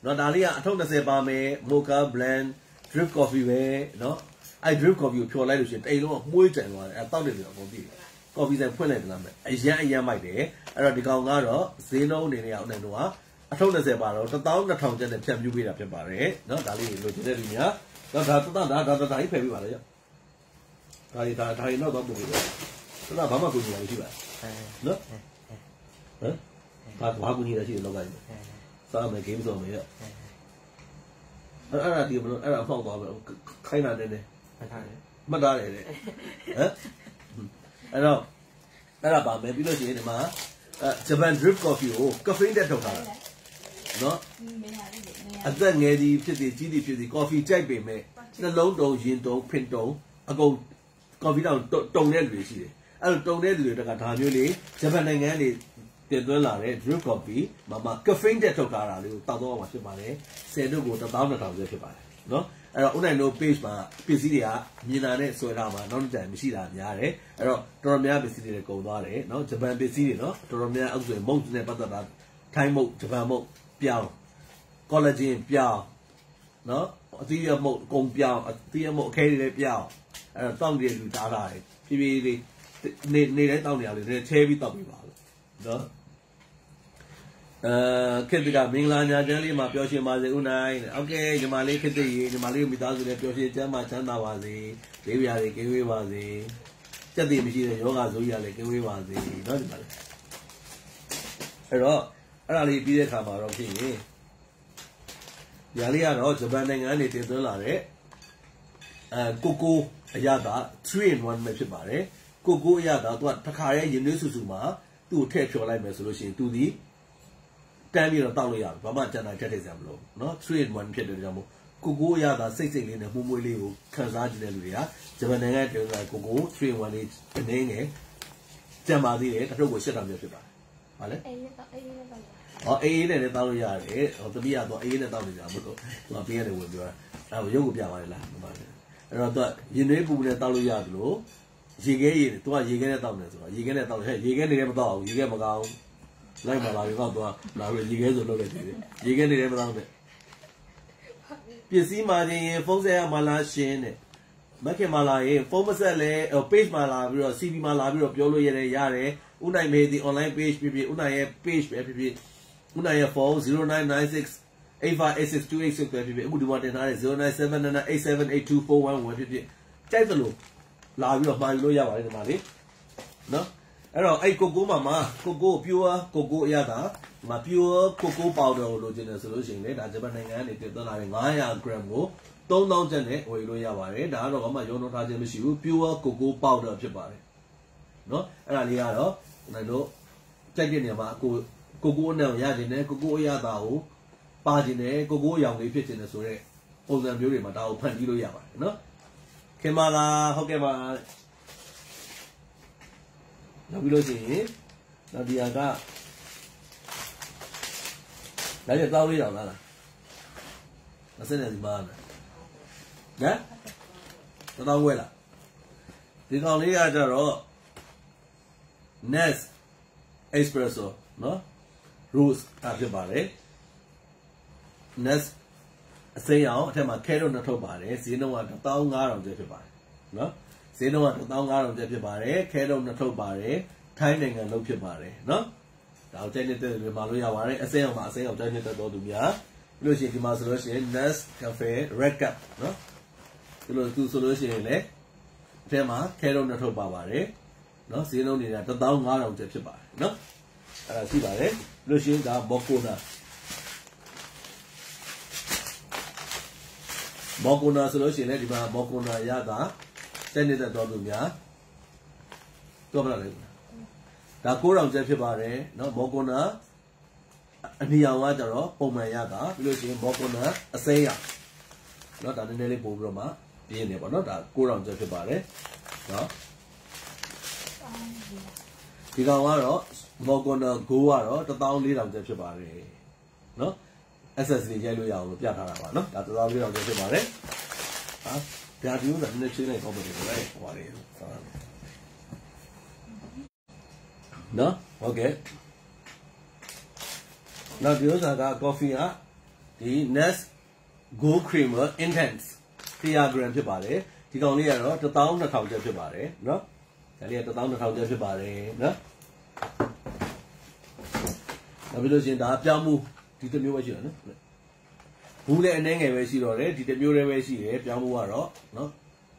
နော်ဒါလေးကအထုပ်20ပါမယ် mocha blend drip coffee ပဲနော်အဲ့ drip coffee ကိုဖြော်လိုက်လို့ရှိရင်တိတ်လုံးကမှုေးကြံသွားတယ်အဲ့တောက်တယ်ဆိုတော့အကုန်သိတယ် coffee ဆိုင်ဖွင့်လိုက်တယ်လားမယ်အရန်မိုက်တယ်အဲ့တော့ဒီကောင်ကတော့ဈေးနှုန်းအနေနဲ့အောင်နေတော့အထုပ်20ပါတော့12000ကျပ်နဲ့ဖြတ်ပြူပေးတာဖြစ်ပါတယ်နော်ဒါလေးလိုချင်တဲ့လူများတော့ဒါကြီးဖယ်ပေးပါလေကြောဒါကြီးတော့တော့ပို့ပေးတယ်ဒါဘာမှကိုကြီးရမရှိပါနော်ဟမ်ဘာကူကြီးရရှိတယ်လောက်ကကြီးစားမယ် game ဆိုမယ်ရအဲ့ဒါဒီမလို့အဲ့ဒါဖောက်သွားပဲခိုင်းတာနေမှတ်ထားတယ်ဟမ်အဲ့တော့အဲ့ဒါပါမယ်ပြီးလို့ရှိရင်ဒီမှာJapan drip coffee ကို caffeine တက်ထုတ်ထားတာနော်အသက်ငယ်သည်ဖြစ်စီကြီးသည်ဖြစ်စီ coffee ကြိုက်ပေမဲ့နှလုံးတုံရင်တုံဖင်တုံအကုန် coffee တောင်တုံတဲ့လူတွေရှိတယ်အဲ့လိုတုံတဲ့လူတွေကဒါမျိုးလေးဂျပန်နိုင်ငံကနေတင်သွင်းလာတဲ့ drip coffee မှာ caffeine တက်ထုတ်ထားတာလေးကိုတောက်တော့မှာဖြစ်ပါတယ်10တို့ကို12000ကျပ်ဖြစ်ပါတယ်နော်အဲ့တော့ online တို့ page မှာပစ္စည်းတွေကမြင်လာတဲ့ဆွဲထားမှာနောက်တစ်ကြိမ်မရှိတာများတယ်အဲ့တော့တော်တော်များပစ္စည်းတွေကုန်သွားတယ်နော်ဂျပန်ပစ္စည်းတွေနော်တော်တော်များအခုဆိုရင်မုတ်နဲ့ပတ်သက်တာထိုင်းမုတ်ဂျပန်မုတ်ပြောင်း collagen ပြောင်းနော်အသီးရမုတ်ကုန်ပြောင်းအသီးရမုတ်အခဲတွေလည်းပြောင်းအဲ့တော့တောက်တဲ့လူတားထားတယ်ဖြည်းဖြည်းလေးနေတိုင်းတောက်နေရလေနည်းချဲပြီးတောက်ပြီးပါလို့နော်ခေတ္တကမင်္ဂလာညာချမ်းလေးမှာပျော်ရွှင်ပါစေဦးနိုင်โอเคညီမလေးခေတ္တရေညီမလေးမိသားစုလည်းပျော်ရွှင်ချမ်းသာချမ်းသာပါစေလေးပြားတွေကင်းဝေးပါစေစက်တည်မရှိတဲ့ယောဂဇိုးကြီးလည်းကင်းဝေးပါစေနော်ဒီမှာလေအဲ့တော့အဲ့ဒါလေးပြီးတဲ့အခါမှာတော့ဖြစ်ရင်ညာလေးကတော့ဂျပန်နိုင်ငံကနေတင်သွင်းလာတဲ့ကိုကိုအရသာ3 in 1ပဲဖြစ်ပါတယ်ကိုကိုအရသာသူကတစ်ခါရဲရင်နှွေးဆူဆူမှာသူ့ကိုထည့်ဖြော်လိုက်မယ်ဆိုလို့ရှိရင်သူဒီတန်းပြီးတော့တောက်လို့ရတယ်ဘာမှကြံတာချက်ထိတ်စရာမလိုဘူးเนาะ3 in 1ဖြစ်တဲ့ကြောင့်မို့ကိုကိုအရသာစိတ်လေးနဲ့မှုမွေးလေးကိုခံစားကြည့်တဲ့လူတွေကဂျပန်နိုင်ငံကတင်သွင်းလာကိုကို3 in 1လေးအနေငယ်ကြံပါသေးတယ်တစ်ထုပ်ကို8000မျိုးဖြစ်ပါတယ်ဟာလေအေးနဲ့တောက်အေးနဲ့လည်းတောက်လို့ရတယ်ဟောတပိရတော့အေးနဲ့တောက်နေကြမလို့သူကပေးရတယ်ဝင်ပြောတာအဲ့ကိုရုပ်ကိုပြပါလေလားဒီမှာအဲ့တော့သူကရင်နှွေးပူနဲ့တောက်လို့ရတယ်လို့ရေခဲရည်သူကရေခဲနဲ့တောက်နေဆိုတော့ရေခဲနဲ့တောက်ဟဲ့ရေခဲနေလည်းမတောက်အောင်ရေခဲမကောင်းလိုက်ပါလာပြီတော့သူကလာပြီးရေခဲဆိုလုပ်လိုက်တယ်ရေခဲနေလည်းမတောက်နဲ့ပစ္စည်းမှာချင်းဖုန်းဆက်ရမှာလားရှင်းတဲ့မခင်မှာလာရင်ဖုန်းမဆက်လဲ page မှာလာပြီးတော့ CV မှာလာပြီးတော့ပြောလို့ရတယ်ဦးနိုင်မေးဒီ online page ဖြစ်ဖြစ်ဦးနိုင်ရဲ့ page ပဲဖြစ်ဖြစ်ဦးနိုင်ရဲ့ဖုန်း0996 858628ပဲဖြစ်ဖြစ်အခုဒီမှာတင်ထားတဲ့0979878241ဖြစ်ဖြစ်ကြိုက်သလိုလာပြီးတော့မှာယူလို့ရပါတယ်ဒီမှာလေနော်အဲ့တော့အဲ့ကိုကိုမှာကိုကို pure ကိုကိုအရသာဒီမှာ pure ကိုကို powder ကိုလိုချင်တယ်ဆိုလို့ရှိရင်လေဒါဂျပန်နိုင်ငံကနေတင်သွင်းလာတဲ့900 gram ကို3000ကျပ်နဲ့ဝယ်လို့ရပါတယ်ဒါကတော့ဘာမှရုံးတော့ထားခြင်းမရှိဘူး pure ကိုကို powder ဖြစ်ပါတယ်နော်အဲ့ဒါလေးကတော့ကျွန်တော်တို့ကြိုက်တဲ့နေရာမှာကိုကိုအနဲ့ရခြင်းနဲ့ကိုကိုအရသာကိုပါခြင်းနဲ့ကိုကိုအရောင်လေးဖြစ်ခြင်းနဲ့ဆိုတော့ပုံစံမျိုးတွေမှာဒါကိုဖန်တီးလို့ရပါတယ်နော်ခင်ပါလားဟုတ်ကဲ့ပါနောက်ပြီးလို့ရှိရင်နောက်ဒီဟာကလည်းတောင်းလေးတောင်လားမစနေဒီမှာနော်တောင်းဝဲလားဒီကောင်လေးကကြတော့ Nest Espresso နော် Rose ဖြစ်ပါတယ် Nest အစိမ်းအောင်အထက်မှာခဲတော့နှစ်ထုတ်ပါတယ်ဈေးနှုန်းက15000ကျပ်ဖြစ်ပါတယ်နော်ဈေးနှုန်းက15000ကျပ်ဖြစ်ပါတယ်ခဲတော့နှစ်ထုတ်ပါတယ်ထိုင်းနိုင်ငံလုံးဖြစ်ပါတယ်နော်ဒါကိုကြိုက်နေတဲ့လူတွေမှာလို့ရပါတယ်အစိမ်းအောင်မှာအစိမ်းအောင်ကြိုက်နေတဲ့တော်သူများပြီးလို့ရှိရင်ဒီမှာဆိုလို့ရှိရင် Nest Cafe Red Cup နော်ဒီလိုသူဆိုလို့ရှိရင်လည်းအထက်မှာခဲတော့နှစ်ထုတ်ပါပါတယ်နော်ဈေးနှုန်းတွေက15000ကျပ်ဖြစ်ပါတယ်နော်အဲ့ဒါရှိပါတယ်ပြီးလို့ရှိရင်ဒါ Mocconaဆိုလို့ရှိရင်လည်းဒီမှာ Moccona ရတာတက်နေတဲ့တော်သူများတော့မလားလေဒါ9000ကျပ်ဖြစ်ပါတယ်เนาะ Moccona အနီရောင်ကကြတော့ပုံမှန်ရတာပြီးလို့ရှိရင် Moccona အစိမ်းရเนาะဒါနည်းနည်းလေးပို့ပြီးတော့မှပြင်းနေပေါ့เนาะဒါ9000ကျပ်ဖြစ်ပါတယ်เนาะဒီကောင်ကတော့ Moccona Go ကတော့14000ကျပ်ဖြစ်ပါတယ်เนาะaccessory ရိုက်လို့ရအောင်လို့ပြထားတာပါနော်ဒါ14000ကျပ်ဖြစ်ပါတယ်ဟာဒါဒီဥစ္စာနည်းနည်းချင်းလိုက်ကောင်းပါတယ်လေဟိုပါလေနော်ဟုတ်ကဲ့နောက်ဒီဥစ္စာက coffee က the Nest Go Creamer Intense 300 gram ဖြစ်ပါတယ်ဒီကောင်လေးကတော့1200ကျပ်ဖြစ်ပါတယ်เนาะဒါလေးက1200ကျပ်ဖြစ်ပါတယ်เนาะနောက်ပြီးလို့ရှိရင်ဒါပြောင်းမှုဒီတစ်မျိုးပဲရှိတယ်နော်ဘူးလည်းအနေငယ်ပဲရှိတော့တယ်ဒီတစ်မျိုးလည်းပဲရှိတယ်ပြောင်းမှုကတော့နော်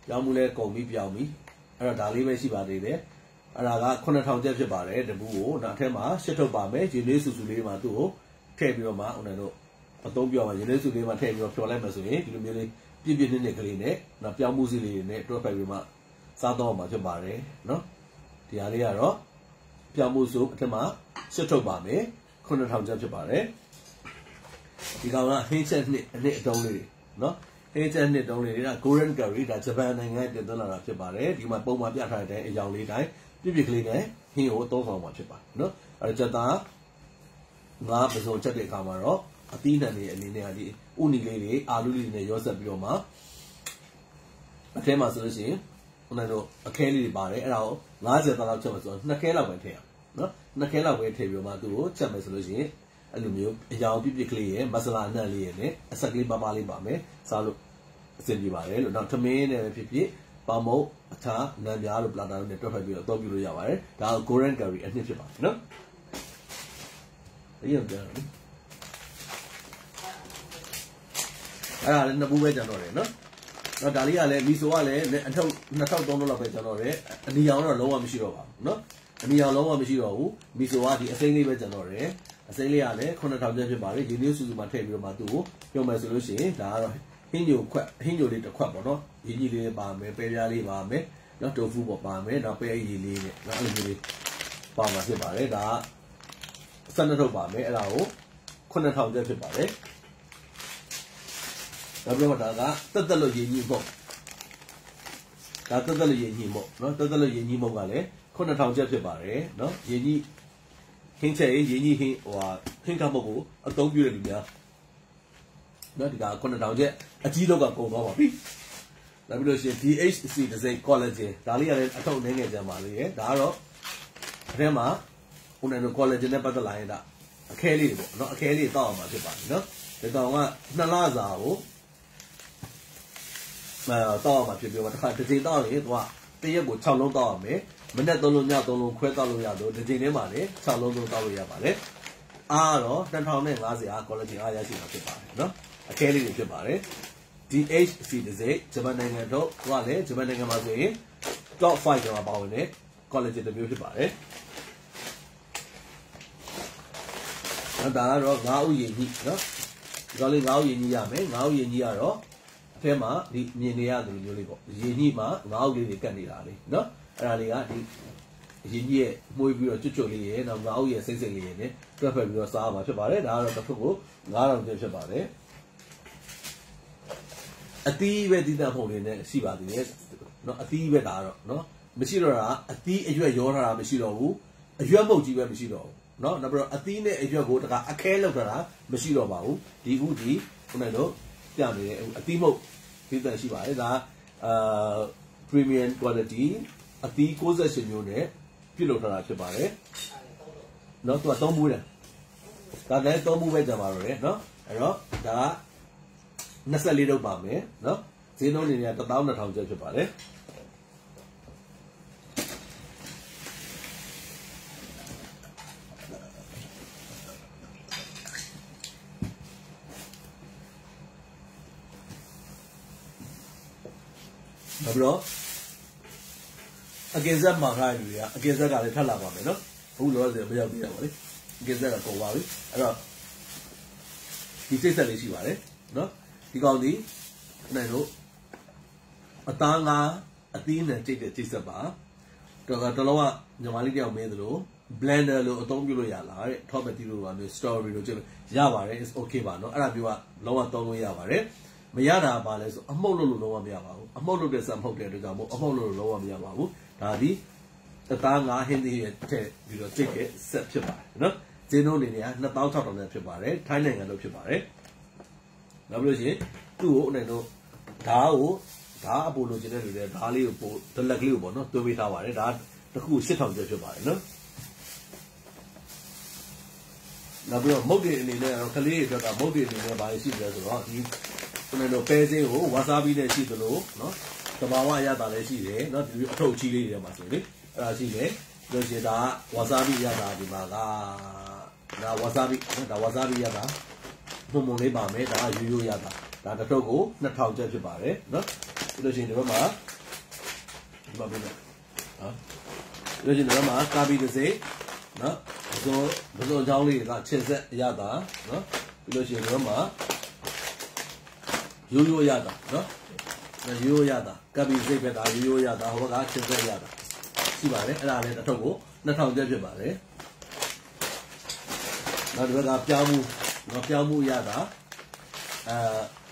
ပြောင်းမှုလည်းကုန်ပြီးပြောင်းပြီးအဲ့တော့ဒါလေးပဲရှိပါသေးတယ်အဲ့ဒါက9000ကျပ်ဖြစ်ပါတယ်တပူကိုနောက်အထက်မှာရှစ်ထုတ်ပါမယ်ရေလေးဆူဆူလေးမှာသူ့ကိုထည့်ပြီးတော့မှဦးနိုင်တို့အသုံးပြောမှာရေလေးဆူလေးမှာထည့်ပြီးတော့ဖြော်လိုက်မှဆိုရင်ဒီလိုမျိုးလေးပြည့်ပြည့်နစ်နစ်ကလေးနဲ့နောက်ပြောင်းမှုစီလေးတွေနဲ့တွဲပိုက်ပြီးမှစားတော့မှာဖြစ်ပါတယ်နော်ဒီဟာလေးကတော့ပြောင်းမှုစုအထက်မှာရှစ်ထုတ်ပါမယ်9000ကျပ်ဖြစ်ပါတယ်ဒီကောင်ကဟင်းချက်နှစ်အနှစ်အတုံးလေးနော်ဟင်းချက်နှစ်တုံးလေးက Golden Curry ဒါဂျပန်နိုင်ငံတင်သွင်းလာတာဖြစ်ပါတယ်ဒီမှာပုံမှန်ပြထားတဲ့အကြောင်းလေးတိုင်းပြည့်ပြည့်ကလေးနဲ့ဟင်းကိုသုံးဆောင်မှာဖြစ်ပါတယ်နော်အဲကြက်သားငါးပစုံချက်တဲ့အခါမှာတော့အသီးနှံတွေအနေနဲ့ဒီဥနီလေးတွေအာလူးလေးတွေနဲ့ရောစပ်ပြီးတော့မှအထဲမှာဆိုလို့ရှိရင်ဟိုတို့အခဲလေးတွေပါတယ်အဲ့ဒါကို50လောက်ချက်မှာဆိုတော့2ခဲလောက်ပဲထည့်ရအောင်နော်2ခဲလောက်ပဲထည့်ပြီးတော့မှသူ့ကိုချက်မယ်ဆိုလို့ရှိရင်အဲ့လိုမျိုးအရောင်ပြည့်ပြည့်ကလေးရဲ့မဆလာအနှံ့လေးရဲ့နဲ့အဆက်ကလေးပါပါလေးပါမယ်စားလို့အဆင်ပြေပါတယ်လို့နောက်ထမင်းနဲ့ပဲဖြစ်ဖြစ်ပါမုတ်အခြားနံပြားလို့ပလာတာလို့နဲ့တွက်ဖက်ပြီးတော့အသုံးပြုလို့ရပါတယ်ဒါက Golden Curry အနှစ်ဖြစ်ပါတယ်နော်အေးရတယ်အဲ့ဒါလည်းနှစ်ဘူးပဲကျန်တော့တယ်နော်တော့ဒါလေးကလည်းမီဆိုကလည်းအထုပ်2000-3000လောက်ပဲကျန်တော့တယ်အနီအောင်တော့လုံးဝမရှိတော့ပါဘူးနော်အနီအောင်လုံးဝမရှိတော့ဘူးမီဆိုကဒီအစိမ်းလေးပဲကျန်တော့တယ်အစိမ်းလေးကလည်း9000ကျပ်ဖြစ်ပါတယ်ရေနည်းစုစုမှာထည့်ပြီးတော့မှသူ့ကိုပြုံးမယ်ဆိုလို့ရှိရင်ဒါကတော့ဟင်းညိုလေးတစ်ခွက်ပေါ့နော်ရေကြီးလေးပါမယ်ပဲပြားလေးပါမယ်နော်တိုဖူပေါ့ပါမယ်နောက်ပဲအီလေးနဲ့နော်အဲ့လိုမျိုးလေးပါမှာဖြစ်ပါတယ်ဒါက12ထုတ်ပါမယ်အဲ့ဒါကို9000ကျပ်ဖြစ်ပါတယ်နောက်ပြီးတော့ဒါကတက်တက်လို့ရေကြီးပေါ့ဒါတက်တက်လို့ရေကြီးပေါ့နော်တက်တက်လို့ရေကြီးပေါ့ကလည်း9000ကျပ်ဖြစ်ပါတယ်နော်ရေကြီးဟင်းချက်ရေကြီးဟင်းဟင်းကပုတ်ကိုအသုံးပြုရလူများနော်ဒီက9000ကျပ်အကြီးတော့ကကုန်သွားပါပြီနောက်ပြီးလို့ရှိရင် DHC တစ်စိမ့် collagen ဒါလေးရတယ်အထုပ်နှင်းငယ်ကြမှာလေးရယ်ဒါကတော့အထဲမှာဦးနိုင်တို့ collagen နဲ့ပတ်သက်လာရင်ဒါအခဲလေးတွေပေါ့နော်အခဲလေးတောက်အောင်မှာဖြစ်ပါတယ်နော်ဒီကောင်က2လစာကိုတောက်အောင်မှာဖြစ်ပြီးတော့တစ်ခါတစ်ချိန်တောက်ရင်သူကတရက်ကို6လုံးတောက်အောင်မယ်မနေ့3လုံးည3လုံးခွဲတောက်လို့ရတော့တစ်ချိန်ထဲမှာလည်း6လုံးတောက်လို့ရပါတယ်အားတော့2050အား collagen အားရရှိမှာဖြစ်ပါတယ်နော်အခဲလေးတွေဖြစ်ပါတယ် DHC တစ်စိမ့်ဂျပန်နိုင်ငံတော့သူကလည်းဂျပန်နိုင်ငံမှာဆိုရင် top 5ကျော်မှာပါဝင်တဲ့ collagen တစ်မျိုးဖြစ်ပါတယ်ဒါကတော့9ဦးရင်ကြီးနော်ဒီကောင်လေး9ဦးရင်ကြီးရမယ်9ဦးရင်ကြီးကတော့အထဲမှာဒီမြင်နေရတယ်မျိုးလေးပေါ့ရင်ကြီးမှာ9ဦးလေးတွေကတ်နေတာလေးနော်အဲ့ဒါလေးကဒီရင်ကြီးရဲ့မှုေးပြီးတော့ကျွတ်ကျွတ်လေးရဲ့နောက်9ဦးရဲ့စိမ့်စိမ့်လေးရဲ့နဲ့တွက်ဖက်ပြီးတော့စားမှာဖြစ်ပါတယ်ဒါကတော့တစ်ခုကို9000ကျပ်ဖြစ်ပါတယ်အသီးပဲတည်တဲ့ပုံလေးနဲ့ရှိပါသေးတယ်နော်အသီးပဲဒါကတော့နော်မရှိတော့တာအသီးအရွက်ရောထားတာမရှိတော့ဘူးအရွက်မုတ်ကြီးပဲမရှိတော့ဘူးနော်နောက်ပြီးတော့အသီးနဲ့အရွက်ကိုတကအခဲလောက်ထားတာမရှိတော့ပါဘူးဒီခုဒီခုနကတို့ပြနေတဲ့အသီးမုတ်ဒီတက်ရှိပါတယ်ဒါpremium quality အသီး68မျိုးနဲ့ပြုလုပ်ထားတာဖြစ်ပါတယ်နော်သူက3ဘူးတယ်ဒါလည်း3ဘူးပဲကြပါတော့တယ်နော်အဲ့တော့ဒါ24လောက်ပါမယ်နော်ဈေးနှုန်းအနေနဲ့12000ကျပ်ဖြစ်ပါတယ်နောက်ပြီးတော့အကယ်ဇက်မှာထားရလူတွေကအကယ်ဇက်ကလည်းထပ်လာပါမယ်နော်အခုလောလောဆယ်မရောက်သေးတာပါလေအကယ်ဇက်ကကုန်ပါပြီအဲ့တော့ဒီစိတ်ဆက်လေးရှိပါတယ်နော်ဒီကောင်ဒီနိုင်လို့အသားငါအသီးနဲ့ကြိတ်တဲ့ကြိတ်ဆက်ပါတော့တလုံးကညီမလေးတယောက်မင်းသလို blender လို့အသုံးပြုလို့ရလားတဲ့ top တီလို့ပါမျိုး strawberry လို့ကြည့်ရပါတယ် is okay ပါနော်အဲ့ဒါမျိုးကလုံးဝသုံးလို့ရပါတယ်မရတာပါလဲဆိုအမှုတ်လို့လုံးဝမရပါဘူးအမှုတ်လို့တဲ့စက်မဟုတ်တဲ့အတွက်ကြောင့်မို့အမှုတ်လို့လုံးဝမရပါဘူးဒါဒီအသားငါဟင်းသီးရဲ့ထည့်ပြီးတော့ကြိတ်တဲ့ဆက်ဖြစ်ပါတယ်နော်ဈေးနှုန်းတွေเนี่ย2600နဲ့ဖြစ်ပါတယ်ထိုင်းနိုင်ငံလို့ဖြစ်ပါတယ်နောက်ပြီးလို့ရှိရင်သူ့ကိုအနေနဲ့ဓာအပိုလိုချင်တဲ့လူတွေဓာလေးကိုပိုဒလက်ကလေးကိုပေါ့နော်တွဲပေးထားပါတယ်ဒါတစ်ခု8000ကျပ်ဖြစ်ပါတယ်နော် နောက်ပြီးတော့မုတ်တွေအနေနဲ့တော့ကလေးတွေအတွက်ကမုတ်တွေအနေနဲ့ဘာရှိလဲဆိုတော့ဒီခုနကပဲစင်းကိုဝါဆာဘီနဲ့ရှိသလိုနော်တဘာဝရတာလည်းရှိတယ်နော်ဒီအထုပ်ကြီးလေးတွေမှာဆိုလေအဲ့ဒါရှိတယ်လို့ရှိရင်ဒါဝါဆာဘီရတာဒီမှာကဒါဝါဆာဘီနော်ဒါဝါဆာဘီရတာပုံပုံလေးပါမယ်ဒါကရိုးရိုးရတာဒါတစ်ထုပ်ကို2000ကျပ်ဖြစ်ပါတယ်နော်လို့ရှိရင်ဒီဘက်မှာဒီမှာပြင်မယ်နော်လို့ရှိရင်ဒီဘက်မှာကာဘီတစ်စိနော်ဘဇွန်ချောင်းလေးကချင်ဆက်ရတာနော်ပြီးလို့ရှိရင်ဒီဘက်မှာရိုးရိုးရတာနော်ရိုးရိုးရတာကပ်ပြီးစိတ်ပဲဒါရိုးရိုးရတာဟိုဘက်ကချင်ဆက်ရတာရှိပါတယ်အဲ့ဒါလည်းတစ်ထုပ်ကို2000ကျပ်ဖြစ်ပါတယ်နောက်ဒီဘက်ကပြောင်းမှုနော်ပြောင်းမှုရတာ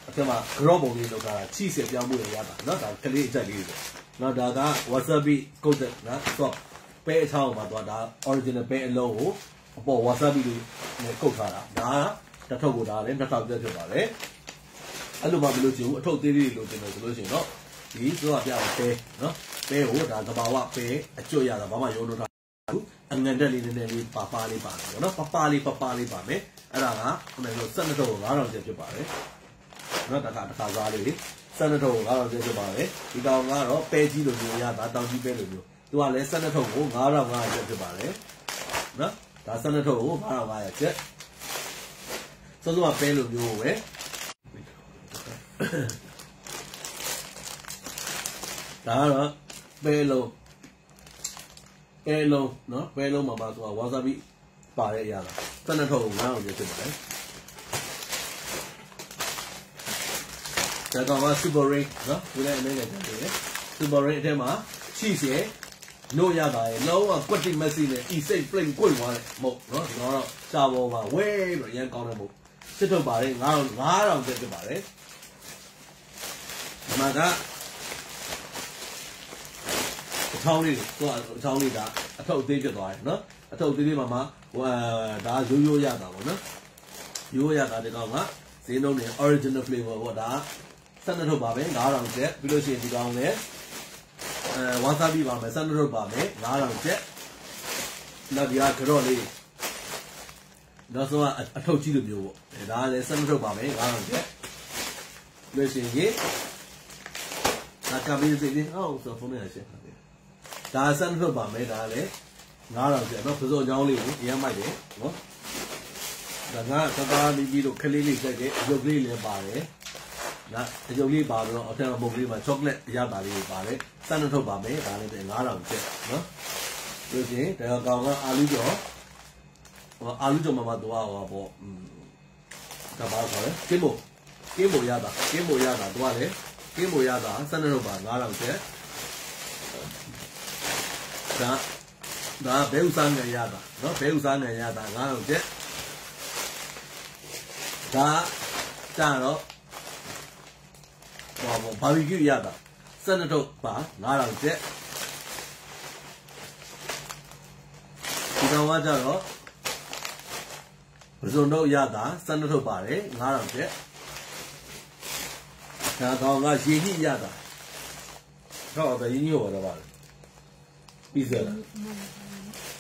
အထက်မှာ grop ပုံလေးလောက်တာချီစစ်ပြောင်းမှုရတာနော်ဒါကလေးအချက်လေးတွေနော်ဒါက wasabi ကုတ်တဲ့နော် soft ပဲအချောင်းမှာသွားဒါ original ပဲအလုံးကိုအပေါ် wasabi လေးနဲ့ကုတ်ထားတာဒါကတစ်ထုပ်ကိုဒါလည်း2000ကျပ်ဖြစ်ပါတယ်အဲ့လိုမှမလို့ချင်ဘူးအထုပ်သေးသေးလို့တင်တယ်ဆိုလို့ရှိရင်တော့ဒီဆိုတာပြအောင်ပဲနော်ပဲကိုဒါသဘာဝပဲအကျွတ်ရတာဘာမှရုံးလို့ထားဘူးအငန်တက်လေးနည်းနည်းလေးပါလေးပါတယ်နော်ပပလေးပါမယ်အဲ့ဒါကခုနက12ထုပ်ကို9000ကျပ်ဖြစ်ပါတယ်နော်တစ်ခါစားလေး12ထုပ်ကို9000ကျပ်ဖြစ်ပါတယ်ဒီကောင်ကတော့ပဲကြီးလိုမျိုးရတာတောင်ကြီးပဲလိုမျိုးသူကလည်း12ထုပ်ကို9500ကျပ်ဖြစ်ပါတယ်နော်ဒါ12ထုပ်ကို9500ကျပ်စောစောကပဲလိုမျိုးပဲဒါကတော့ပဲလုံးနော်ပဲလုံးမှာပါဆိုတာဝါဆာဘီပါတဲ့အရာလား12ထုပ်ကို9000ကျပ်ဖြစ်ပါတယ်ဒါကောင်က super ring နော်ဒီလည်းအနေနဲ့တက်တယ် super ring အထက်မှာရှိစေလို့ရတာရဲ့လုံးဝကွက်တိမက်ဆီနဲ့ e6 plane ကိုယ်သွားတယ်မဟုတ်နော်ဒီတော့စာပေါ်မှာဝဲပြီးရန်ကောင်းတယ်မဟုတ်စစ်ထုတ်ပါတယ်9000ကျပ်ဖြစ်ပါတယ်ဒီမှာကအချောင်းလေးသူကအချောင်းလေးဒါအထုပ်သေးဖြစ်သွားတယ်နော်အထုပ်သေးလေးမှာဒါရိုးရတာပေါ့နော်ရိုးရတာဒီကောင်ကဈေးနှုန်းနဲ့ original flavor ပေါ့ဒါ12ထုပ်ပါပဲ9000ကျပ်ပြီးလို့ရှိရင်ဒီကောင်လည်းဝါဆာဘီပါမယ်12ထုပ်ပါမယ်9000ကျပ်နောက်ဒီကကြော့လေးနောက်ဆုံးကအထုပ်ကြီးလိုမျိုးပေါ့ဒါလည်း12ထုပ်ပါမယ်9000ကျပ်လို့ရှိရင်ဒါကဘီစီလေးအော်ဆိုဖုန်းနဲ့ရှင်းပါတယ်ဒါ12ထုပ်ပါမယ်ဒါလည်း9000ကျပ်နော်ပစိုးချောင်းလေးကိုအရင်မိုက်တယ်နော်ဒါကသဘာဝပြီးလို့ခလေးလေးတက်တယ်အယုတ်လေးလည်းပါတယ်ဒါအယုတ်လေးပါတော့အထက်ကပုံလေးမှာ chocolate ရတာလေးပါတယ်12ထုပ်ပါမယ်ဒါလည်း9000ကျပ်နော်လို့ရှိရင်ဒါကောင်ကအာလူကျော်မှာတော့ဟောပေါ့ဒါပါဆိုရယ်ကင်းမိုရတာသူကလည်းကင်းမိုရတာ12ထုပ်ပါ9000ကျပ်ဒါဘဲဥစားငံရတာနော်ဘဲဥစားငံရတာ9000ကျပ်ဒါကြတော့ဘာဘီကျူရတာ12ထုပ်ပါ9000ကျပ်ဒီကောင်ကကြတော့ပဇွန်တို့ရတာ12ထုပ်ပါတယ်9000ကျပ်ဒါကောင်ကရေညှိရတာတော့ပဲရေညှိဟောတော့ပါပြီးစလား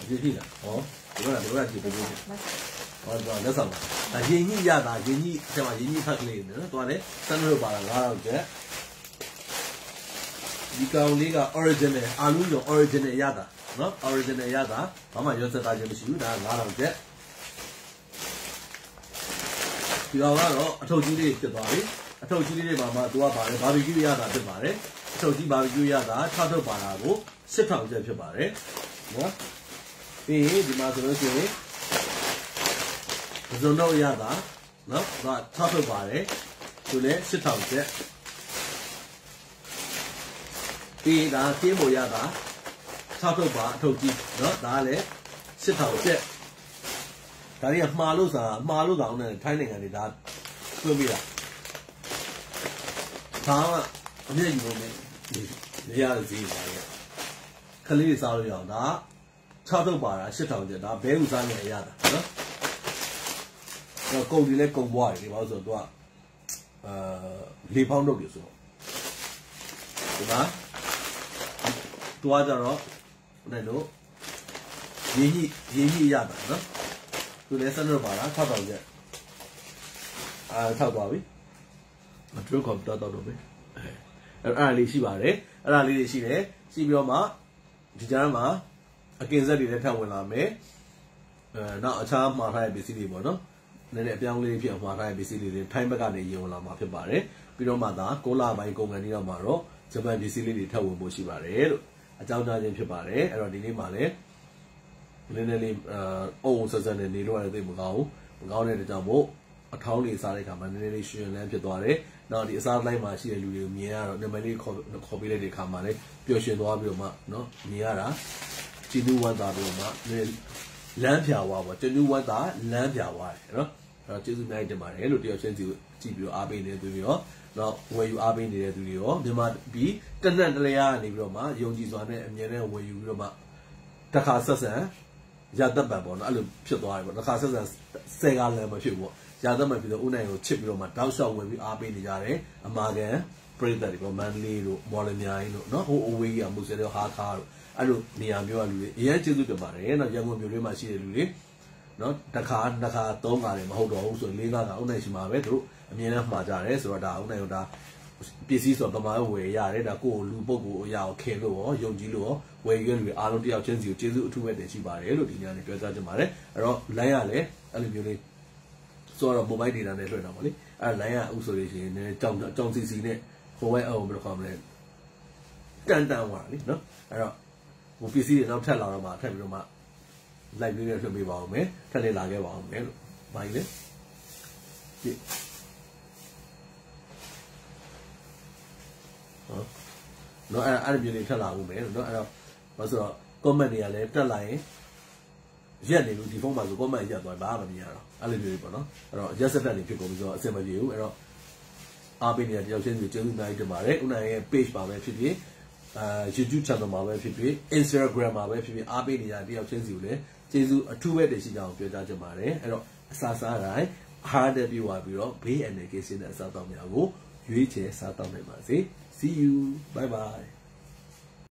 ရေညှိလားဟောဒီကကြည့်ပေးဟောတော့လက်ဆောင်ဒါရင်ကြီးရတာရင်ကြီးအထက်မှာရင်ကြီးဖက်ကလေးနော်တွားတယ်12ထုပ်ပါတာ9000ကျပ်ဒီကောင်လေးက original အာလူရော original ရတာနော် original ရတာဘာမှရောစက်သားခြင်းမရှိဘူးဒါ9000ကျပ်ဒီကောင်ကတော့အထုပ်ကြီးလေးဖြစ်သွားပြီအထုပ်ကြီးလေးတွေမှာမှသူကပါတယ်ဘာဘီကျူရတာဖြစ်ပါတယ်အထုပ်ကြီးဘာဘီကျူရတာ6ထုပ်ပါတာကို8000ကျပ်ဖြစ်ပါတယ်နော်ပြီးရင်ဒီမှာဆိုလို့ရှိရင်ပဇွန်တို့ရတာနော်ဒါ6ထုပ်ပါတယ်သူလည်း8000ကျပ်ပြီးဒါကင်းမိုရတာ6ထုပ်ပါအထုပ်ကြီးနော်ဒါလည်း8000ကျပ်ဒါတွေကမှားလို့တောင်းနေထိုင်းနိုင်ငံတွေဒါတွင်းပြီးတာဒါကအမြဲယူလို့နေရတဲ့ဈေးပါလေခလေးတွေစားလို့ရအောင်ဒါ6ထုပ်ပါတာ8000ကျပ်ဒါဘဲဥစားနေရတာနော်တော့ကုန်ဒီလဲကုန်ပွားတယ်ဒီဘာလို့ဆိုတော့လေပေါင်းတော့ပြီဆိုတော့ဒီမှာတွားကြတော့ဟိုနဲ့လို့ရင်းကြီးရတာနော် သူလည်းဆက်လို့ပါလား6000ကျပ်ထောက်သွားပြီသူကွန်ပျူတာတော့ပဲအဲ့ဒါလေးရှိပါတယ်အဲ့ဒါလေးတွေရှိတယ်ရှိပြီးတော့မှဒီကြားမှာအကင်ဆက်တွေလည်းထပ်ဝင်လာမယ်နောက်အခြားမှားထားတဲ့ပစ္စည်းတွေပေါ့နော်နည်းနည်းအပြောင်းလေးဖြစ်မှားထားတဲ့ပစ္စည်းတွေထိုင်းဘက်ကနေရင်ဝင်လာမှာဖြစ်ပါတယ်ပြီးတော့မှသာ6လပိုင်းကုန်ကန်ပြီးတော့မှတော့ဂျပန်ပစ္စည်းလေးတွေထပ်ဝင်ဖို့ရှိပါတယ်လို့အကြောင်းကြားခြင်းဖြစ်ပါတယ်အဲ့တော့ဒီနေ့မှာလည်းနည်းနည်းလေးအုံဆက်ဆက်နဲ့နေတော့လည်းသိမကောင်းဘူးမကောင်းတဲ့ကြောင့်မို့အထောင်းလေးစားတဲ့အခါမှာနည်းနည်းလေးရှင်လန်းဖြစ်သွားတယ်နောက်ဒီအစားလိုက်မှာရှိတဲ့လူတွေကိုမြင်ရတော့နံပါတ်လေးခေါ်ပေးလိုက်တဲ့အခါမှာလည်းပျော်ရွှင်သွားပြီးတော့မှနော်မြင်ရတာကျင်းနူးဝမ်းသာပြီးတော့မှလမ်းဖြာသွားပေါ့ကျင်းနူးဝမ်းသာလမ်းဖြာသွားတယ်နော်အဲ့တော့ကျေးဇူးများတင်ပါတယ်လို့တယောက်ချင်းစီကြည့်ပြီးတော့အားပေးနေတဲ့သူတွေရောနောက်ဝယ်ယူအားပေးနေတဲ့သူတွေရောမြန်မာပြီးတနက်တလျာကနေပြီးတော့မှယုံကြည်စွာနဲ့အမြဲတမ်းဝယ်ယူပြီးတော့မှတစ်ခါဆက်ဆံရတတ်ပံပေါ့နော်အဲ့လိုဖြစ်သွားတယ်ပေါ့တစ်ခါဆက်ဆံဆယ်ကားလည်းမဖြစ်ဘူးပေါ့ရာသမှန်ပြီးတော့ဦးနိုင်ကိုချစ်ပြီးတော့မှတောက်လျှောက်ဝင်ပြီးအားပေးနေကြတယ်အမာကန်ပရိသတ်တွေပေါ့မန္တလေးတို့မော်လမြိုင်တို့နော်ဟိုအဝေးကြီးကမူဆယ်တို့ဟာခါတို့အဲ့လိုနေရာမျိုးကလူတွေအရင်ကျေးဇူးတင်ပါတယ်နော်ရန်ကုန်မြို့လေးမှာရှိတဲ့လူတွေနော်တစ်ခါနှစ်ခါသုံးခါတယ်မဟုတ်တော့ဘူးဆိုရင်၄-၅ခါဦးနိုင်ရှိမှာပဲသူတို့အမြင်နဲ့မှာကြတယ်ဆိုတော့ဒါဦးနိုင်တို့ဒါပစ္စည်းဆိုတော့ကမားဝယ်ရတယ်ဒါကိုယ်လူပုဂ္ဂိုလ်အရာကိုခင်လို့ရောယုံကြည်လို့ရောဝယ်ရတဲ့လူတွေအားလုံးတယောက်ချင်းစီကိုကျေးဇူးအထူးပဲတင်ရှိပါတယ်လို့ဒီညနေပြောကြားချင်ပါတယ်အဲ့တော့ line ရလဲအဲ့လိုမျိုးလေးဆိုတော့ mobile data နဲ့လွှင့်တာပေါ့လေအဲ့ line ရဥဆိုလို့ရှိရင်လည်းကြောင်စီစီနဲ့ဟိုဝဲအောင်ဘယ်လိုခေါ်မလဲတန်သွားလေနော်အဲ့တော့ဟိုပစ္စည်းတွေနောက်ထပ်လာတော့မှထပ်ပြီးတော့မှ live လေးနဲ့လွှင့်ပေးပါအောင်မယ်ထပ်လေးလာခဲ့ပါအောင်မယ်လို့ဘာကြီးလဲဒီနော်အဲ့ဒီမျိုးလေးထပ်လာဦးမယ်နော်အဲ့တော့ဘာဆိုတော့ comment တွေကလည်းတက်လာရင်ရက်နေလို့ဒီဖုန်းမှာဆို comment ရက်သွားဘာမှမမြင်ရတော့အဲ့လိုမျိုးလေးပေါ့နော်အဲ့တော့ရက်စက်တက်နေဖြစ်ကုန်ပြီးတော့အဆင်မပြေဘူးအဲ့တော့အားပေးနေတဲ့တယောက်ချင်းစီကျေးဇူးများတင်ပါတယ်ဦးနိုင်ရဲ့ page ပါပဲဖြစ်ဖြစ်YouTube channel မှာပဲဖြစ်ဖြစ် Instagram မှာပဲဖြစ်ဖြစ်အားပေးနေတဲ့တယောက်ချင်းစီကိုလည်းကျေးဇူးအထူးပဲတင်ရှိကြအောင်ပြောကြားချင်ပါတယ်အဲ့တော့အစားစားတိုင်းအားတက်ပြီးသွားပြီးတော့ဘေးအနေကင်းစင်တဲ့အစားအသောက်များကိုရွေးချယ်စားတောက်နိုင်ပါစေ See you bye bye